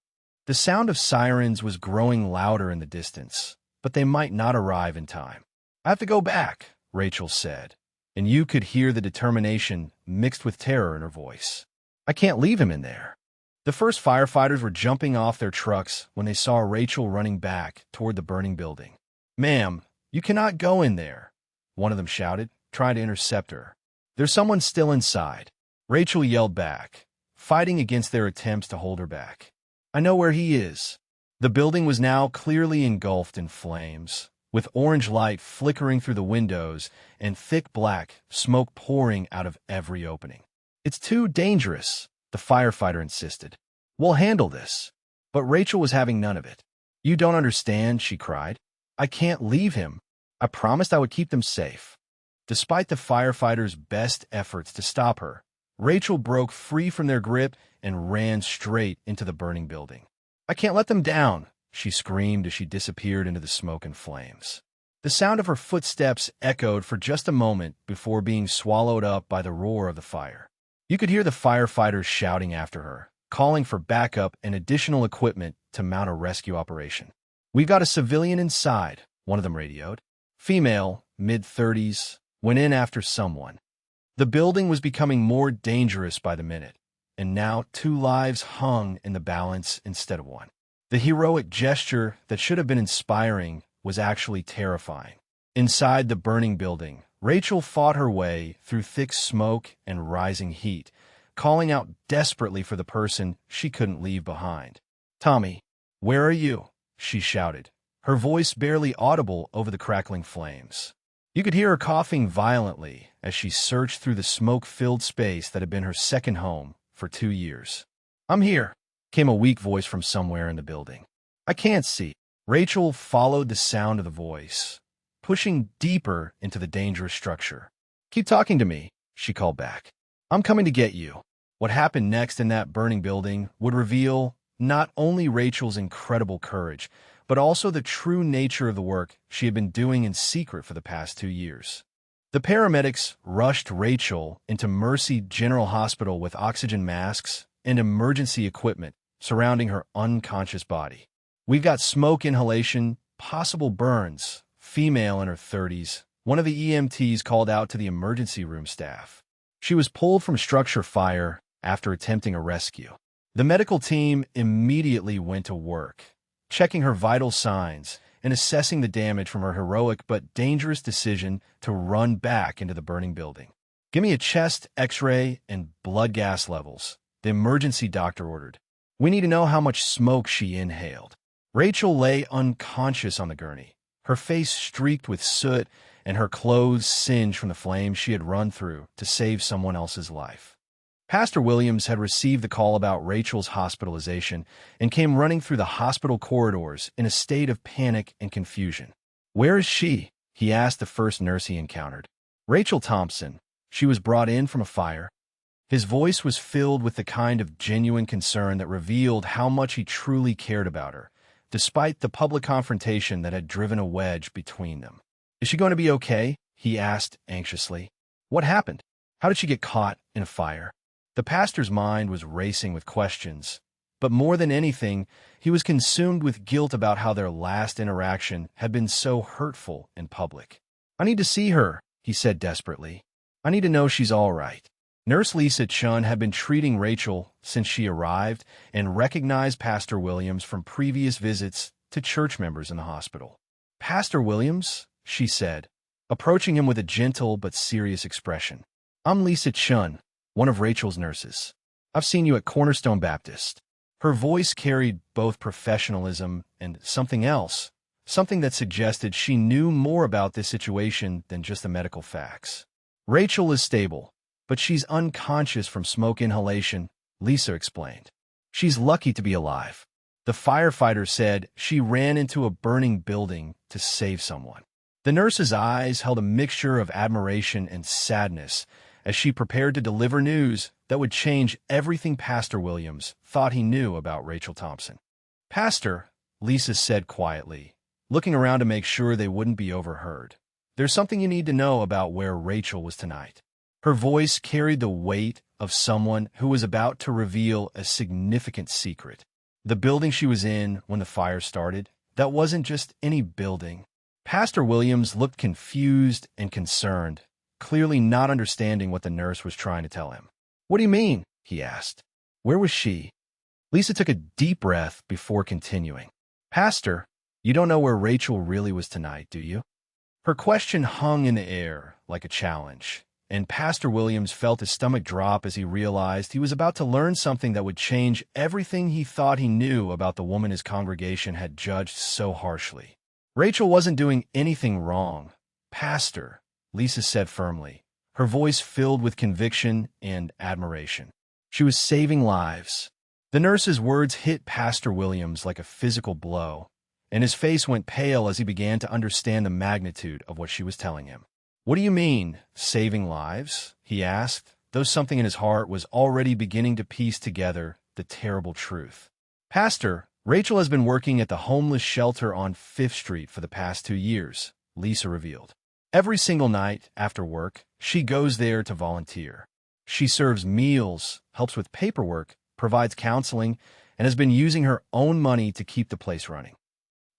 The sound of sirens was growing louder in the distance, but they might not arrive in time. "I have to go back," Rachel said, and you could hear the determination mixed with terror in her voice. "I can't leave him in there." The first firefighters were jumping off their trucks when they saw Rachel running back toward the burning building. "Ma'am, you cannot go in there," one of them shouted, trying to intercept her. "There's someone still inside," Rachel yelled back, fighting against their attempts to hold her back. "I know where he is." The building was now clearly engulfed in flames, with orange light flickering through the windows and thick black smoke pouring out of every opening. "It's too dangerous," the firefighter insisted. "We'll handle this." But Rachel was having none of it. "You don't understand," she cried. "I can't leave him. I promised I would keep them safe." Despite the firefighters' best efforts to stop her, Rachel broke free from their grip and ran straight into the burning building. "I can't let them down," she screamed as she disappeared into the smoke and flames. The sound of her footsteps echoed for just a moment before being swallowed up by the roar of the fire. You could hear the firefighters shouting after her, calling for backup and additional equipment to mount a rescue operation. "We've got a civilian inside," one of them radioed. Female, mid-30s, went in after someone. The building was becoming more dangerous by the minute, and now 2 lives hung in the balance instead of 1. The heroic gesture that should have been inspiring was actually terrifying. Inside the burning building, Rachel fought her way through thick smoke and rising heat, calling out desperately for the person she couldn't leave behind. "Tommy, where are you?" she shouted, her voice barely audible over the crackling flames. You could hear her coughing violently as she searched through the smoke-filled space that had been her second home for 2 years. "I'm here," came a weak voice from somewhere in the building. "I can't see." Rachel followed the sound of the voice, pushing deeper into the dangerous structure. "Keep talking to me," she called back. "I'm coming to get you." What happened next in that burning building would reveal not only Rachel's incredible courage, but also the true nature of the work she had been doing in secret for the past 2 years. The paramedics rushed Rachel into Mercy General Hospital with oxygen masks and emergency equipment surrounding her unconscious body. "We've got smoke inhalation, possible burns," female in her 30s, one of the EMTs called out to the emergency room staff. She was pulled from structure fire after attempting a rescue. The medical team immediately went to work, checking her vital signs and assessing the damage from her heroic but dangerous decision to run back into the burning building. "Give me a chest x-ray and blood gas levels," the emergency doctor ordered. "We need to know how much smoke she inhaled." Rachel lay unconscious on the gurney, her face streaked with soot and her clothes singed from the flames she had run through to save someone else's life. Pastor Williams had received the call about Rachel's hospitalization and came running through the hospital corridors in a state of panic and confusion. "Where is she?" he asked the first nurse he encountered. "Rachel Thompson. She was brought in from a fire." His voice was filled with the kind of genuine concern that revealed how much he truly cared about her, despite the public confrontation that had driven a wedge between them. "Is she going to be okay?" he asked anxiously. "What happened? How did she get caught in a fire?" The pastor's mind was racing with questions, but more than anything, he was consumed with guilt about how their last interaction had been so hurtful in public. "I need to see her," he said desperately. "I need to know she's all right." Nurse Lisa Chun had been treating Rachel since she arrived and recognized Pastor Williams from previous visits to church members in the hospital. "Pastor Williams," she said, approaching him with a gentle but serious expression. "I'm Lisa Chun, one of Rachel's nurses. I've seen you at Cornerstone Baptist." Her voice carried both professionalism and something else, something that suggested she knew more about this situation than just the medical facts. "Rachel is stable, but she's unconscious from smoke inhalation," Lisa explained. "She's lucky to be alive." The firefighter said she ran into a burning building to save someone. The nurse's eyes held a mixture of admiration and sadness as she prepared to deliver news that would change everything Pastor Williams thought he knew about Rachel Thompson. "Pastor," Lisa said quietly, looking around to make sure they wouldn't be overheard, "there's something you need to know about where Rachel was tonight." Her voice carried the weight of someone who was about to reveal a significant secret. The building she was in when the fire started, that wasn't just any building. Pastor Williams looked confused and concerned, clearly not understanding what the nurse was trying to tell him. "What do you mean?" he asked. "Where was she?" Lisa took a deep breath before continuing. "Pastor, you don't know where Rachel really was tonight, do you?" Her question hung in the air like a challenge, and Pastor Williams felt his stomach drop as he realized he was about to learn something that would change everything he thought he knew about the woman his congregation had judged so harshly. Rachel wasn't doing anything wrong, Pastor, Lisa said firmly, her voice filled with conviction and admiration. She was saving lives. The nurse's words hit Pastor Williams like a physical blow, and his face went pale as he began to understand the magnitude of what she was telling him. "What do you mean, saving lives?" he asked, though something in his heart was already beginning to piece together the terrible truth. "Pastor, Rachel has been working at the homeless shelter on 5th Street for the past 2 years," Lisa revealed. "Every single night after work, she goes there to volunteer. She serves meals, helps with paperwork, provides counseling, and has been using her own money to keep the place running."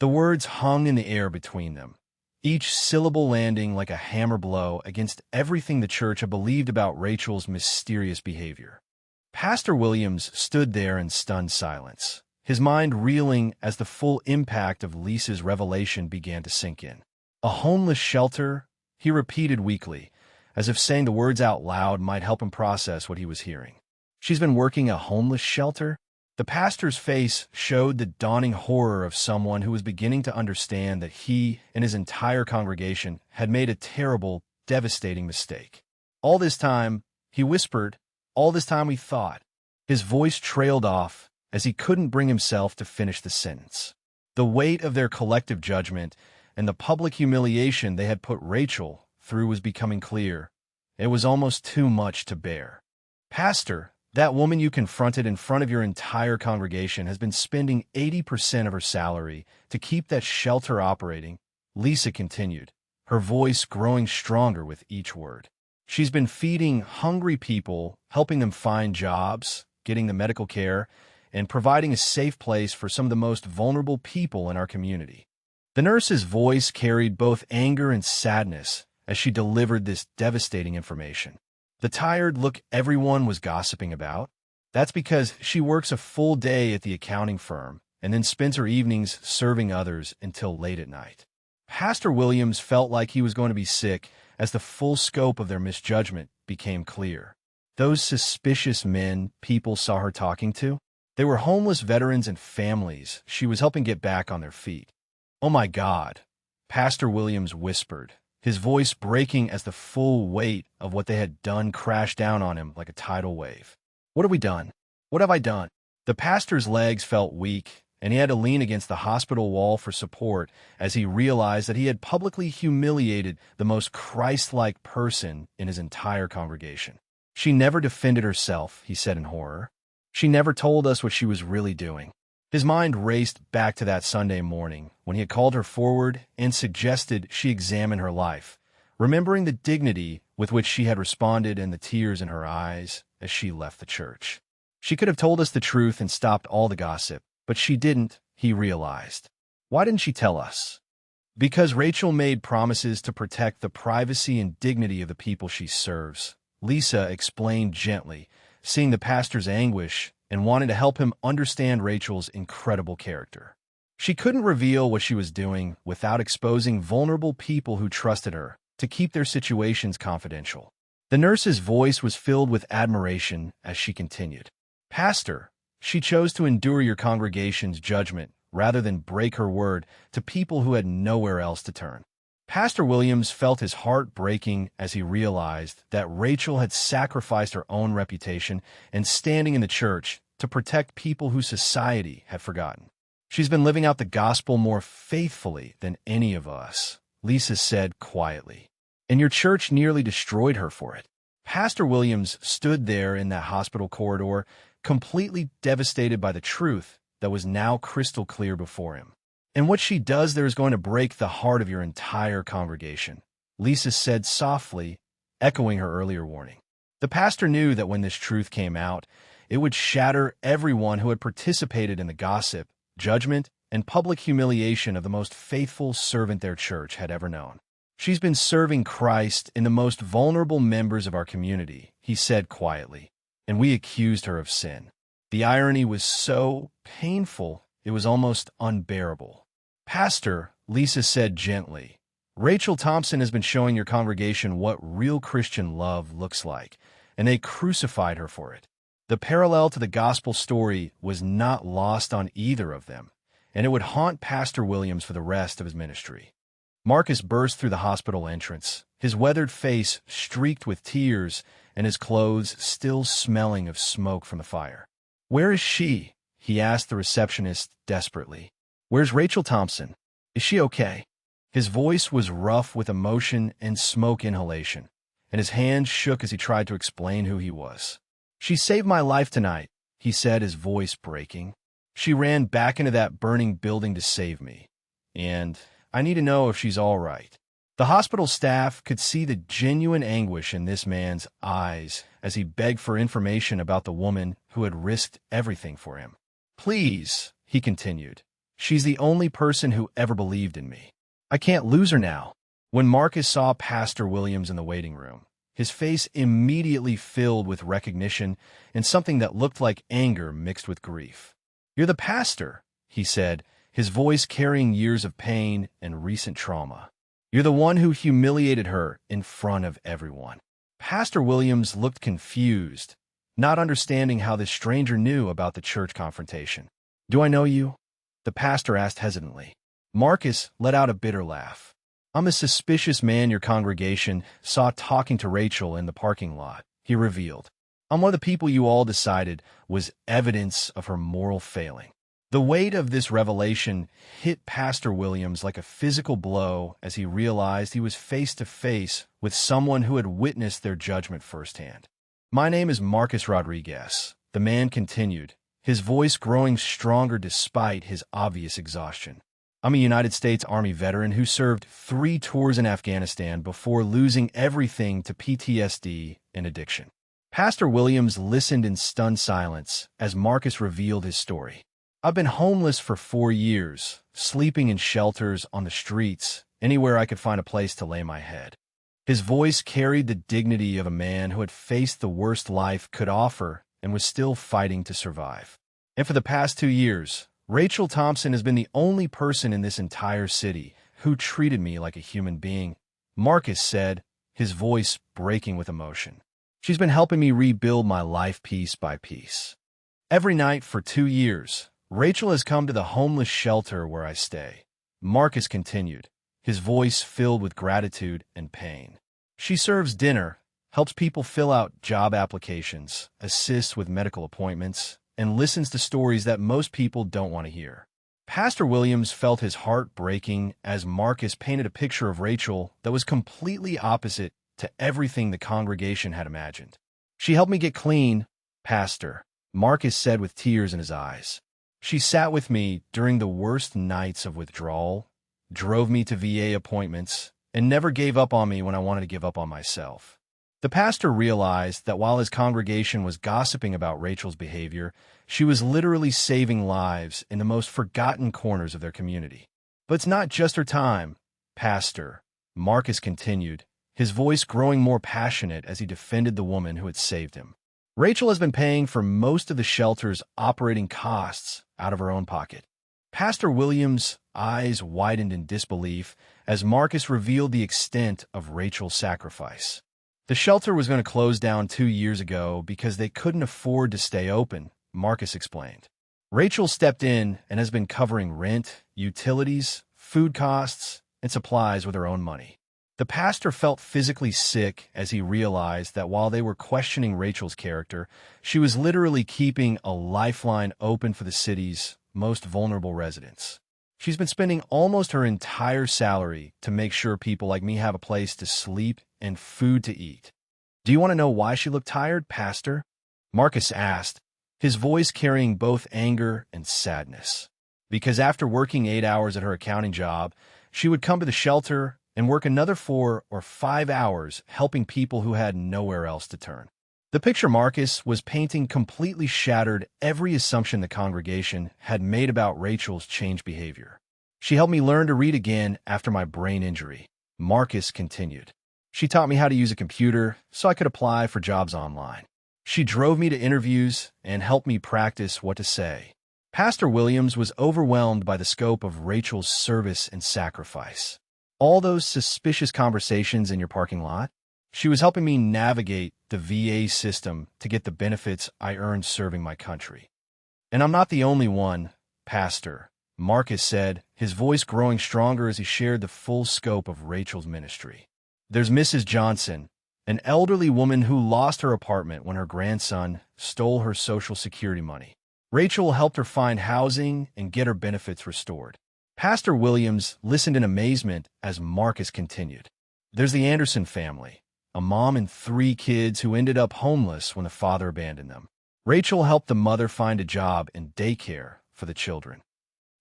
The words hung in the air between them, each syllable landing like a hammer blow against everything the church had believed about Rachel's mysterious behavior. Pastor Williams stood there in stunned silence, his mind reeling as the full impact of Lisa's revelation began to sink in. "A homeless shelter?" he repeated weakly, as if saying the words out loud might help him process what he was hearing. "She's been working a homeless shelter?" The pastor's face showed the dawning horror of someone who was beginning to understand that he and his entire congregation had made a terrible, devastating mistake. "All this time," he whispered, "all this time we thought." His voice trailed off as he couldn't bring himself to finish the sentence. The weight of their collective judgment and the public humiliation they had put Rachel through was becoming clear. It was almost too much to bear. "Pastor, that woman you confronted in front of your entire congregation has been spending 80% of her salary to keep that shelter operating," Lisa continued, her voice growing stronger with each word. "She's been feeding hungry people, helping them find jobs, getting the medical care, and providing a safe place for some of the most vulnerable people in our community." The nurse's voice carried both anger and sadness as she delivered this devastating information. "The tired look everyone was gossiping about? That's because she works a full day at the accounting firm and then spends her evenings serving others until late at night." Pastor Williams felt like he was going to be sick as the full scope of their misjudgment became clear. Those suspicious men people saw her talking to, they were homeless veterans and families she was helping get back on their feet. "Oh my God," Pastor Williams whispered, his voice breaking as the full weight of what they had done crashed down on him like a tidal wave. "What have we done? What have I done?" The pastor's legs felt weak, and he had to lean against the hospital wall for support as he realized that he had publicly humiliated the most Christ-like person in his entire congregation. "She never defended herself," he said in horror. "She never told us what she was really doing." His mind raced back to that Sunday morning when he had called her forward and suggested she examine her life, remembering the dignity with which she had responded and the tears in her eyes as she left the church. She could have told us the truth and stopped all the gossip, but she didn't, he realized. Why didn't she tell us? Because Rachel made promises to protect the privacy and dignity of the people she serves, Lisa explained gently, seeing the pastor's anguish and wanted to help him understand Rachel's incredible character. She couldn't reveal what she was doing without exposing vulnerable people who trusted her to keep their situations confidential. The nurse's voice was filled with admiration as she continued. "Pastor, she chose to endure your congregation's judgment rather than break her word to people who had nowhere else to turn." Pastor Williams felt his heart breaking as he realized that Rachel had sacrificed her own reputation and standing in the church to protect people whose society had forgotten. "She's been living out the gospel more faithfully than any of us," Lisa said quietly, "and your church nearly destroyed her for it." Pastor Williams stood there in that hospital corridor, completely devastated by the truth that was now crystal clear before him. "And what she does there is going to break the heart of your entire congregation," Lisa said softly, echoing her earlier warning. The pastor knew that when this truth came out, it would shatter everyone who had participated in the gossip, judgment, and public humiliation of the most faithful servant their church had ever known. "She's been serving Christ in the most vulnerable members of our community," he said quietly, "and we accused her of sin." The irony was so painful, it was almost unbearable. "Pastor," Lisa said gently, "Rachel Thompson has been showing your congregation what real Christian love looks like, and they crucified her for it." The parallel to the gospel story was not lost on either of them, and it would haunt Pastor Williams for the rest of his ministry. Marcus burst through the hospital entrance, his weathered face streaked with tears and his clothes still smelling of smoke from the fire. "Where is she?" he asked the receptionist desperately. "Where's Rachel Thompson? Is she okay?" His voice was rough with emotion and smoke inhalation, and his hands shook as he tried to explain who he was. "She saved my life tonight," he said, his voice breaking. "She ran back into that burning building to save me. And I need to know if she's all right." The hospital staff could see the genuine anguish in this man's eyes as he begged for information about the woman who had risked everything for him. "Please," he continued, "she's the only person who ever believed in me. I can't lose her now." When Marcus saw Pastor Williams in the waiting room, his face immediately filled with recognition and something that looked like anger mixed with grief. "You're the pastor," he said, his voice carrying years of pain and recent trauma. "You're the one who humiliated her in front of everyone." Pastor Williams looked confused, not understanding how this stranger knew about the church confrontation. "Do I know you?" the pastor asked hesitantly. Marcus let out a bitter laugh. "I'm a suspicious man your congregation saw talking to Rachel in the parking lot," he revealed. "I'm one of the people you all decided was evidence of her moral failing." The weight of this revelation hit Pastor Williams like a physical blow as he realized he was face to face with someone who had witnessed their judgment firsthand. "My name is Marcus Rodriguez," the man continued, his voice growing stronger despite his obvious exhaustion. "I'm a United States Army veteran who served 3 tours in Afghanistan before losing everything to PTSD and addiction." Pastor Williams listened in stunned silence as Marcus revealed his story. "I've been homeless for 4 years, sleeping in shelters on the streets, anywhere I could find a place to lay my head." His voice carried the dignity of a man who had faced the worst life could offer and was still fighting to survive. "And for the past 2 years, Rachel Thompson has been the only person in this entire city who treated me like a human being," Marcus said, his voice breaking with emotion. "She's been helping me rebuild my life piece by piece. Every night for 2 years, Rachel has come to the homeless shelter where I stay," Marcus continued, his voice filled with gratitude and pain. "She serves dinner, helps people fill out job applications, assists with medical appointments, and listens to stories that most people don't want to hear." Pastor Williams felt his heart breaking as Marcus painted a picture of Rachel that was completely opposite to everything the congregation had imagined. "She helped me get clean, Pastor," Marcus said with tears in his eyes. "She sat with me during the worst nights of withdrawal, drove me to VA appointments, and never gave up on me when I wanted to give up on myself." The pastor realized that while his congregation was gossiping about Rachel's behavior, she was literally saving lives in the most forgotten corners of their community. "But it's not just her time, Pastor," Marcus continued, his voice growing more passionate as he defended the woman who had saved him. "Rachel has been paying for most of the shelter's operating costs out of her own pocket." Pastor Williams' eyes widened in disbelief as Marcus revealed the extent of Rachel's sacrifice. "The shelter was going to close down 2 years ago because they couldn't afford to stay open," Marcus explained. "Rachel stepped in and has been covering rent, utilities, food costs, and supplies with her own money." The pastor felt physically sick as he realized that while they were questioning Rachel's character, she was literally keeping a lifeline open for the city's most vulnerable residents. "She's been spending almost her entire salary to make sure people like me have a place to sleep and food to eat." "Do you want to know why she looked tired, Pastor?" Marcus asked, his voice carrying both anger and sadness. "Because after working 8 hours at her accounting job, she would come to the shelter and work another 4 or 5 hours helping people who had nowhere else to turn." The picture Marcus was painting completely shattered every assumption the congregation had made about Rachel's changed behavior. "She helped me learn to read again after my brain injury," Marcus continued. "She taught me how to use a computer so I could apply for jobs online. She drove me to interviews and helped me practice what to say." Pastor Williams was overwhelmed by the scope of Rachel's service and sacrifice. "All those suspicious conversations in your parking lot? She was helping me navigate the VA system to get the benefits I earned serving my country. And I'm not the only one, Pastor," Marcus said, his voice growing stronger as he shared the full scope of Rachel's ministry. There's Mrs. Johnson, an elderly woman who lost her apartment when her grandson stole her Social Security money. Rachel helped her find housing and get her benefits restored. Pastor Williams listened in amazement as Marcus continued. There's the Anderson family, a mom and 3 kids who ended up homeless when the father abandoned them. Rachel helped the mother find a job in daycare for the children.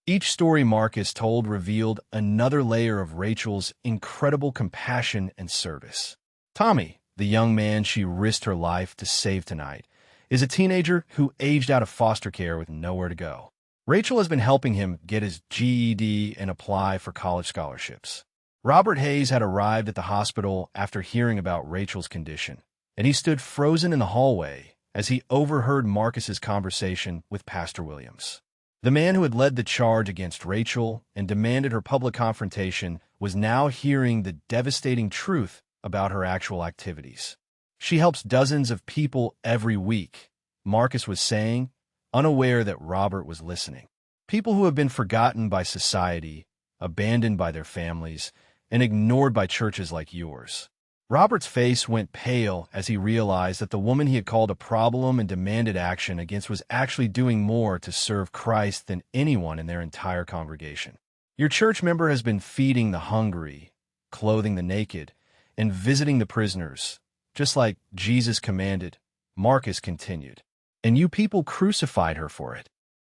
Each story Marcus told revealed another layer of Rachel's incredible compassion and service. Tommy, the young man she risked her life to save tonight, is a teenager who aged out of foster care with nowhere to go. Rachel has been helping him get his GED and apply for college scholarships. Robert Hayes had arrived at the hospital after hearing about Rachel's condition, and he stood frozen in the hallway as he overheard Marcus's conversation with Pastor Williams. The man who had led the charge against Rachel and demanded her public confrontation was now hearing the devastating truth about her actual activities. She helps dozens of people every week, Marcus was saying, unaware that Robert was listening. People who have been forgotten by society, abandoned by their families, and ignored by churches like yours. Robert's face went pale as he realized that the woman he had called a problem and demanded action against was actually doing more to serve Christ than anyone in their entire congregation. Your church member has been feeding the hungry, clothing the naked, and visiting the prisoners, just like Jesus commanded, Marcus continued. And you people crucified her for it.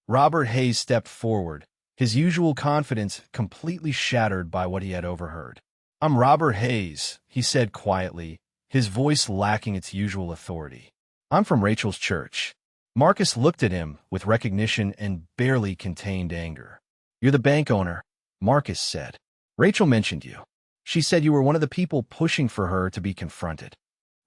Robert Hayes stepped forward, his usual confidence completely shattered by what he had overheard. I'm Robert Hayes, he said quietly, his voice lacking its usual authority. I'm from Rachel's church. Marcus looked at him with recognition and barely contained anger. You're the bank owner, Marcus said. Rachel mentioned you. She said you were one of the people pushing for her to be confronted.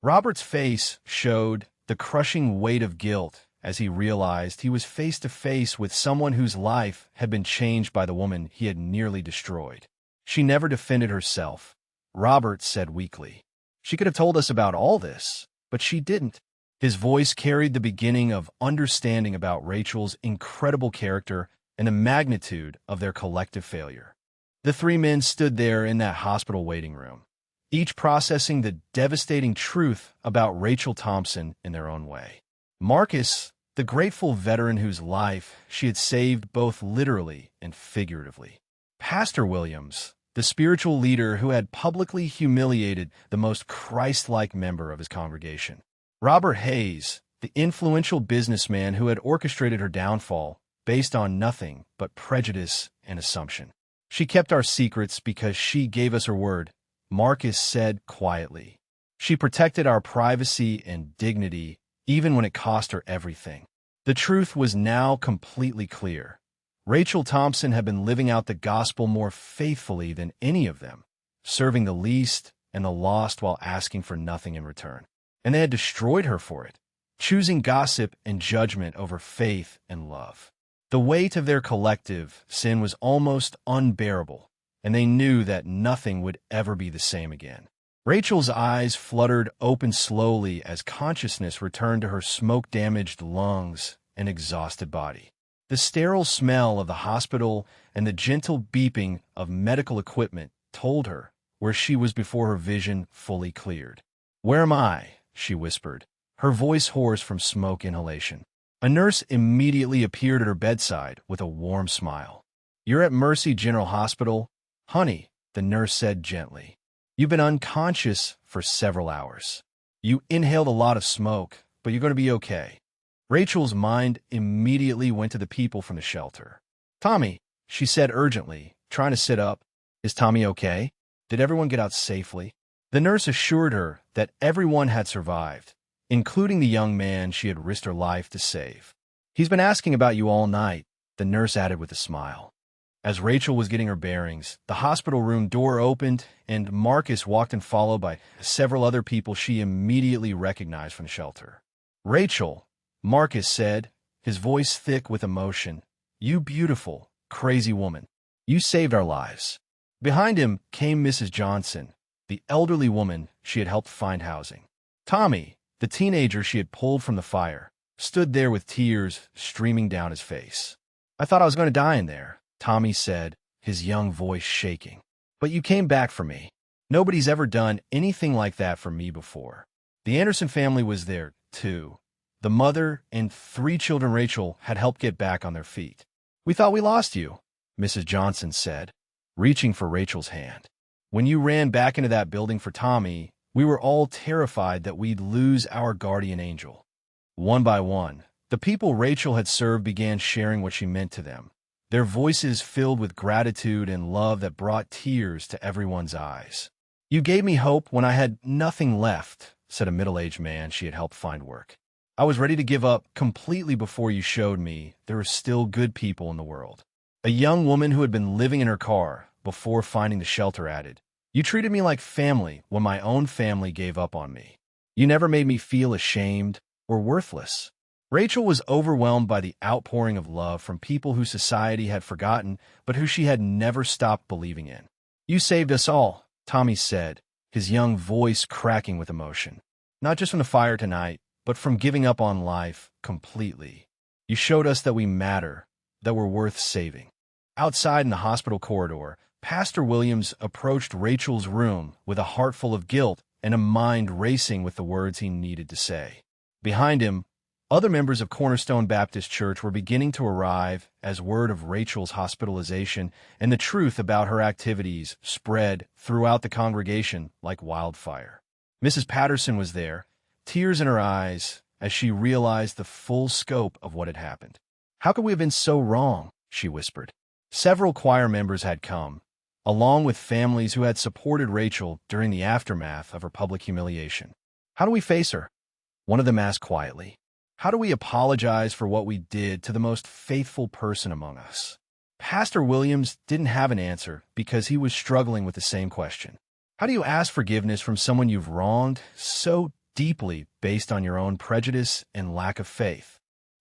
Robert's face showed the crushing weight of guilt as he realized he was face to face with someone whose life had been changed by the woman he had nearly destroyed. She never defended herself, Robert said weakly. She could have told us about all this, but she didn't. His voice carried the beginning of understanding about Rachel's incredible character and the magnitude of their collective failure. The 3 men stood there in that hospital waiting room, each processing the devastating truth about Rachel Thompson in their own way. Marcus, the grateful veteran whose life she had saved both literally and figuratively. Pastor Williams, the spiritual leader who had publicly humiliated the most Christ-like member of his congregation. Robert Hayes, the influential businessman who had orchestrated her downfall based on nothing but prejudice and assumption. She kept our secrets because she gave us her word, Marcus said quietly. She protected our privacy and dignity even when it cost her everything. The truth was now completely clear. Rachel Thompson had been living out the gospel more faithfully than any of them, serving the least and the lost while asking for nothing in return. And they had destroyed her for it, choosing gossip and judgment over faith and love. The weight of their collective sin was almost unbearable, and they knew that nothing would ever be the same again. Rachel's eyes fluttered open slowly as consciousness returned to her smoke-damaged lungs and exhausted body. The sterile smell of the hospital and the gentle beeping of medical equipment told her where she was before her vision fully cleared. Where am I? She whispered, her voice hoarse from smoke inhalation. A nurse immediately appeared at her bedside with a warm smile. You're at Mercy General Hospital, honey, the nurse said gently. You've been unconscious for several hours. You inhaled a lot of smoke, but you're going to be okay. Rachel's mind immediately went to the people from the shelter. Tommy, she said urgently, trying to sit up. Is Tommy okay? Did everyone get out safely? The nurse assured her that everyone had survived, including the young man she had risked her life to save. He's been asking about you all night, the nurse added with a smile. As Rachel was getting her bearings, the hospital room door opened and Marcus walked in followed by several other people she immediately recognized from the shelter. Rachel, Marcus said, his voice thick with emotion, you beautiful, crazy woman. You saved our lives. Behind him came Mrs. Johnson, the elderly woman she had helped find housing. Tommy, the teenager she had pulled from the fire, stood there with tears streaming down his face. I thought I was going to die in there, Tommy said, his young voice shaking. But you came back for me. Nobody's ever done anything like that for me before. The Anderson family was there, too. The mother and 3 children Rachel had helped get back on their feet. We thought we lost you, Mrs. Johnson said, reaching for Rachel's hand. When you ran back into that building for Tommy, we were all terrified that we'd lose our guardian angel. One by one, the people Rachel had served began sharing what she meant to them, their voices filled with gratitude and love that brought tears to everyone's eyes. You gave me hope when I had nothing left, said a middle-aged man she had helped find work. I was ready to give up completely before you showed me there are still good people in the world. A young woman who had been living in her car before finding the shelter added, You treated me like family when my own family gave up on me. You never made me feel ashamed or worthless. Rachel was overwhelmed by the outpouring of love from people who society had forgotten, but who she had never stopped believing in. You saved us all, Tommy said, his young voice cracking with emotion. Not just from the fire tonight, but from giving up on life completely. You showed us that we matter, that we're worth saving. Outside in the hospital corridor, Pastor Williams approached Rachel's room with a heart full of guilt and a mind racing with the words he needed to say. Behind him, other members of Cornerstone Baptist Church were beginning to arrive as word of Rachel's hospitalization and the truth about her activities spread throughout the congregation like wildfire. Mrs. Patterson was there, tears in her eyes as she realized the full scope of what had happened. How could we have been so wrong? She whispered. Several choir members had come, along with families who had supported Rachel during the aftermath of her public humiliation. How do we face her? One of them asked quietly. How do we apologize for what we did to the most faithful person among us? Pastor Williams didn't have an answer because he was struggling with the same question. How do you ask forgiveness from someone you've wronged so deeply based on your own prejudice and lack of faith?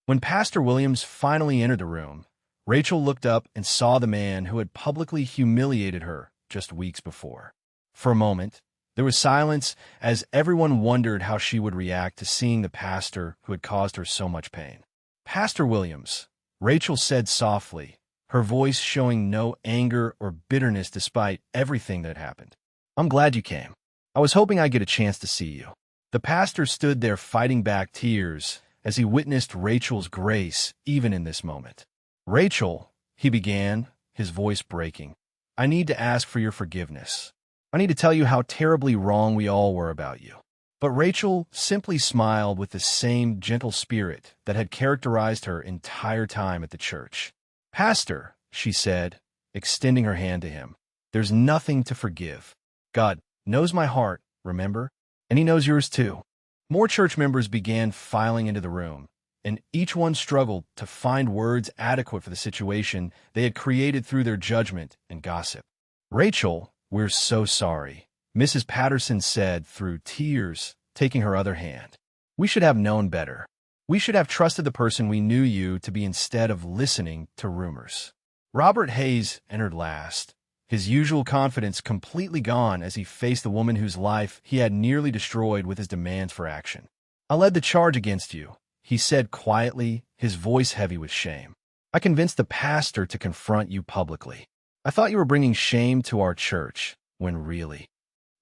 When Pastor Williams finally entered the room, Rachel looked up and saw the man who had publicly humiliated her just weeks before. For a moment, there was silence as everyone wondered how she would react to seeing the pastor who had caused her so much pain. Pastor Williams, Rachel said softly, her voice showing no anger or bitterness despite everything that had happened. I'm glad you came. I was hoping I'd get a chance to see you. The pastor stood there fighting back tears as he witnessed Rachel's grace even in this moment. Rachel, he began, his voice breaking, I need to ask for your forgiveness. I need to tell you how terribly wrong we all were about you. But Rachel simply smiled with the same gentle spirit that had characterized her entire time at the church. Pastor, she said, extending her hand to him, there's nothing to forgive. God knows my heart, remember? And he knows yours too. More church members began filing into the room, and each one struggled to find words adequate for the situation they had created through their judgment and gossip. Rachel, we're so sorry, Mrs. Patterson said through tears, taking her other hand. We should have known better. We should have trusted the person we knew you to be instead of listening to rumors. Robert Hayes entered last, his usual confidence completely gone as he faced the woman whose life he had nearly destroyed with his demands for action. I led the charge against you, he said quietly, his voice heavy with shame. I convinced the pastor to confront you publicly. I thought you were bringing shame to our church, when really.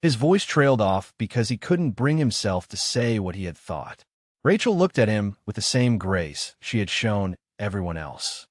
His voice trailed off because he couldn't bring himself to say what he had thought. Rachel looked at him with the same grace she had shown everyone else.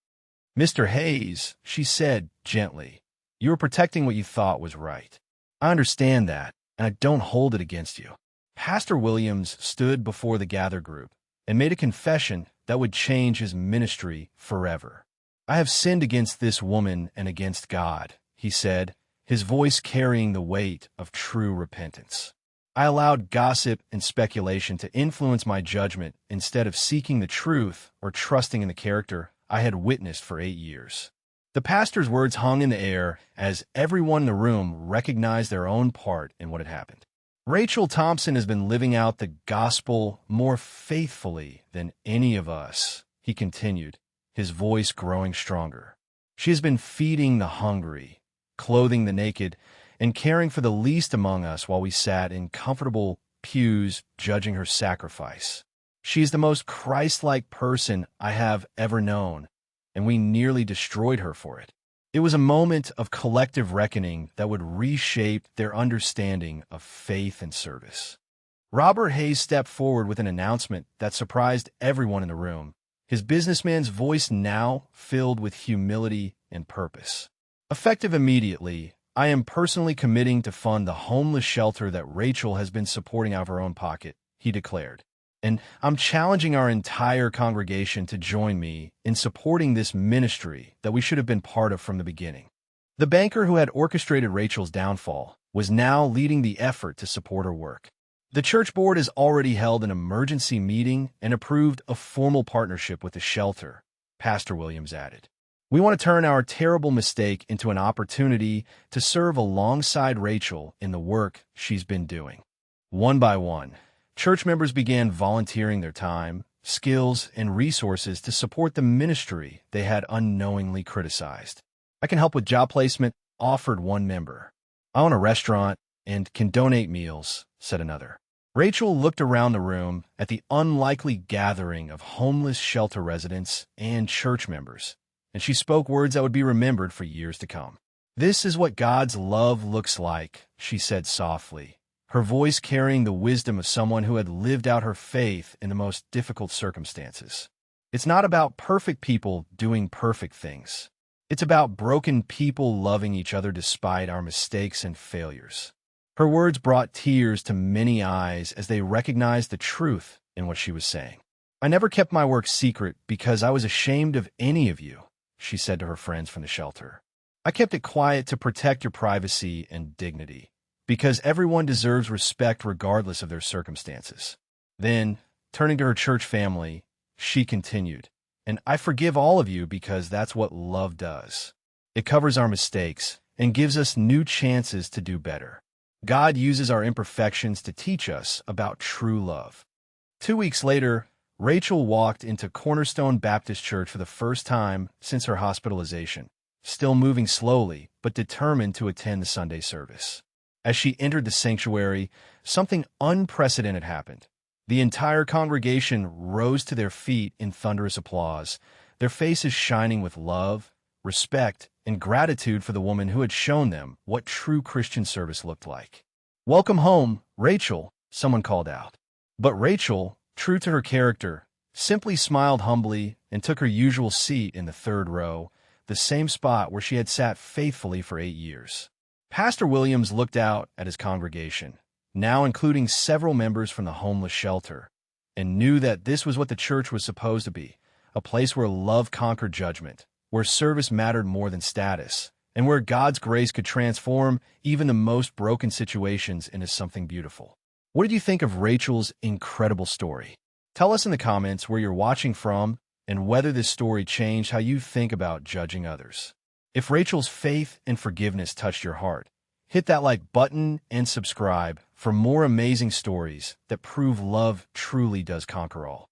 Mr. Hayes, she said gently, you were protecting what you thought was right. I understand that, and I don't hold it against you. Pastor Williams stood before the gathered group and made a confession that would change his ministry forever. I have sinned against this woman and against God, he said, his voice carrying the weight of true repentance. I allowed gossip and speculation to influence my judgment instead of seeking the truth or trusting in the character I had witnessed for 8 years. The pastor's words hung in the air as everyone in the room recognized their own part in what had happened. Rachel Thompson has been living out the gospel more faithfully than any of us, he continued, his voice growing stronger. She has been feeding the hungry, clothing the naked, and caring for the least among us while we sat in comfortable pews judging her sacrifice. She is the most Christ-like person I have ever known, and we nearly destroyed her for it. It was a moment of collective reckoning that would reshape their understanding of faith and service. Robert Hayes stepped forward with an announcement that surprised everyone in the room, his businessman's voice now filled with humility and purpose. Effective immediately, I am personally committing to fund the homeless shelter that Rachel has been supporting out of her own pocket, he declared. And I'm challenging our entire congregation to join me in supporting this ministry that we should have been part of from the beginning. The banker who had orchestrated Rachel's downfall was now leading the effort to support her work. The church board has already held an emergency meeting and approved a formal partnership with the shelter, Pastor Williams added. We want to turn our terrible mistake into an opportunity to serve alongside Rachel in the work she's been doing. One by one, church members began volunteering their time, skills, and resources to support the ministry they had unknowingly criticized. I can help with job placement, offered one member. I own a restaurant and can donate meals, said another. Rachel looked around the room at the unlikely gathering of homeless shelter residents and church members, and she spoke words that would be remembered for years to come. This is what God's love looks like, she said softly, her voice carrying the wisdom of someone who had lived out her faith in the most difficult circumstances. It's not about perfect people doing perfect things. It's about broken people loving each other despite our mistakes and failures. Her words brought tears to many eyes as they recognized the truth in what she was saying. I never kept my work secret because I was ashamed of any of you, she said to her friends from the shelter. I kept it quiet to protect your privacy and dignity, because everyone deserves respect regardless of their circumstances. Then, turning to her church family, she continued, and I forgive all of you because that's what love does. It covers our mistakes and gives us new chances to do better. God uses our imperfections to teach us about true love. 2 weeks later, Rachel walked into Cornerstone Baptist Church for the first time since her hospitalization, still moving slowly but determined to attend the Sunday service. As she entered the sanctuary, something unprecedented happened. The entire congregation rose to their feet in thunderous applause, their faces shining with love, respect, and gratitude for the woman who had shown them what true Christian service looked like. "Welcome home, Rachel," someone called out. But Rachel, true to her character, simply smiled humbly and took her usual seat in the third row, the same spot where she had sat faithfully for 8 years. Pastor Williams looked out at his congregation, now including several members from the homeless shelter, and knew that this was what the church was supposed to be, a place where love conquered judgment, where service mattered more than status, and where God's grace could transform even the most broken situations into something beautiful. What did you think of Rachel's incredible story? Tell us in the comments where you're watching from and whether this story changed how you think about judging others. If Rachel's faith and forgiveness touched your heart, hit that like button and subscribe for more amazing stories that prove love truly does conquer all.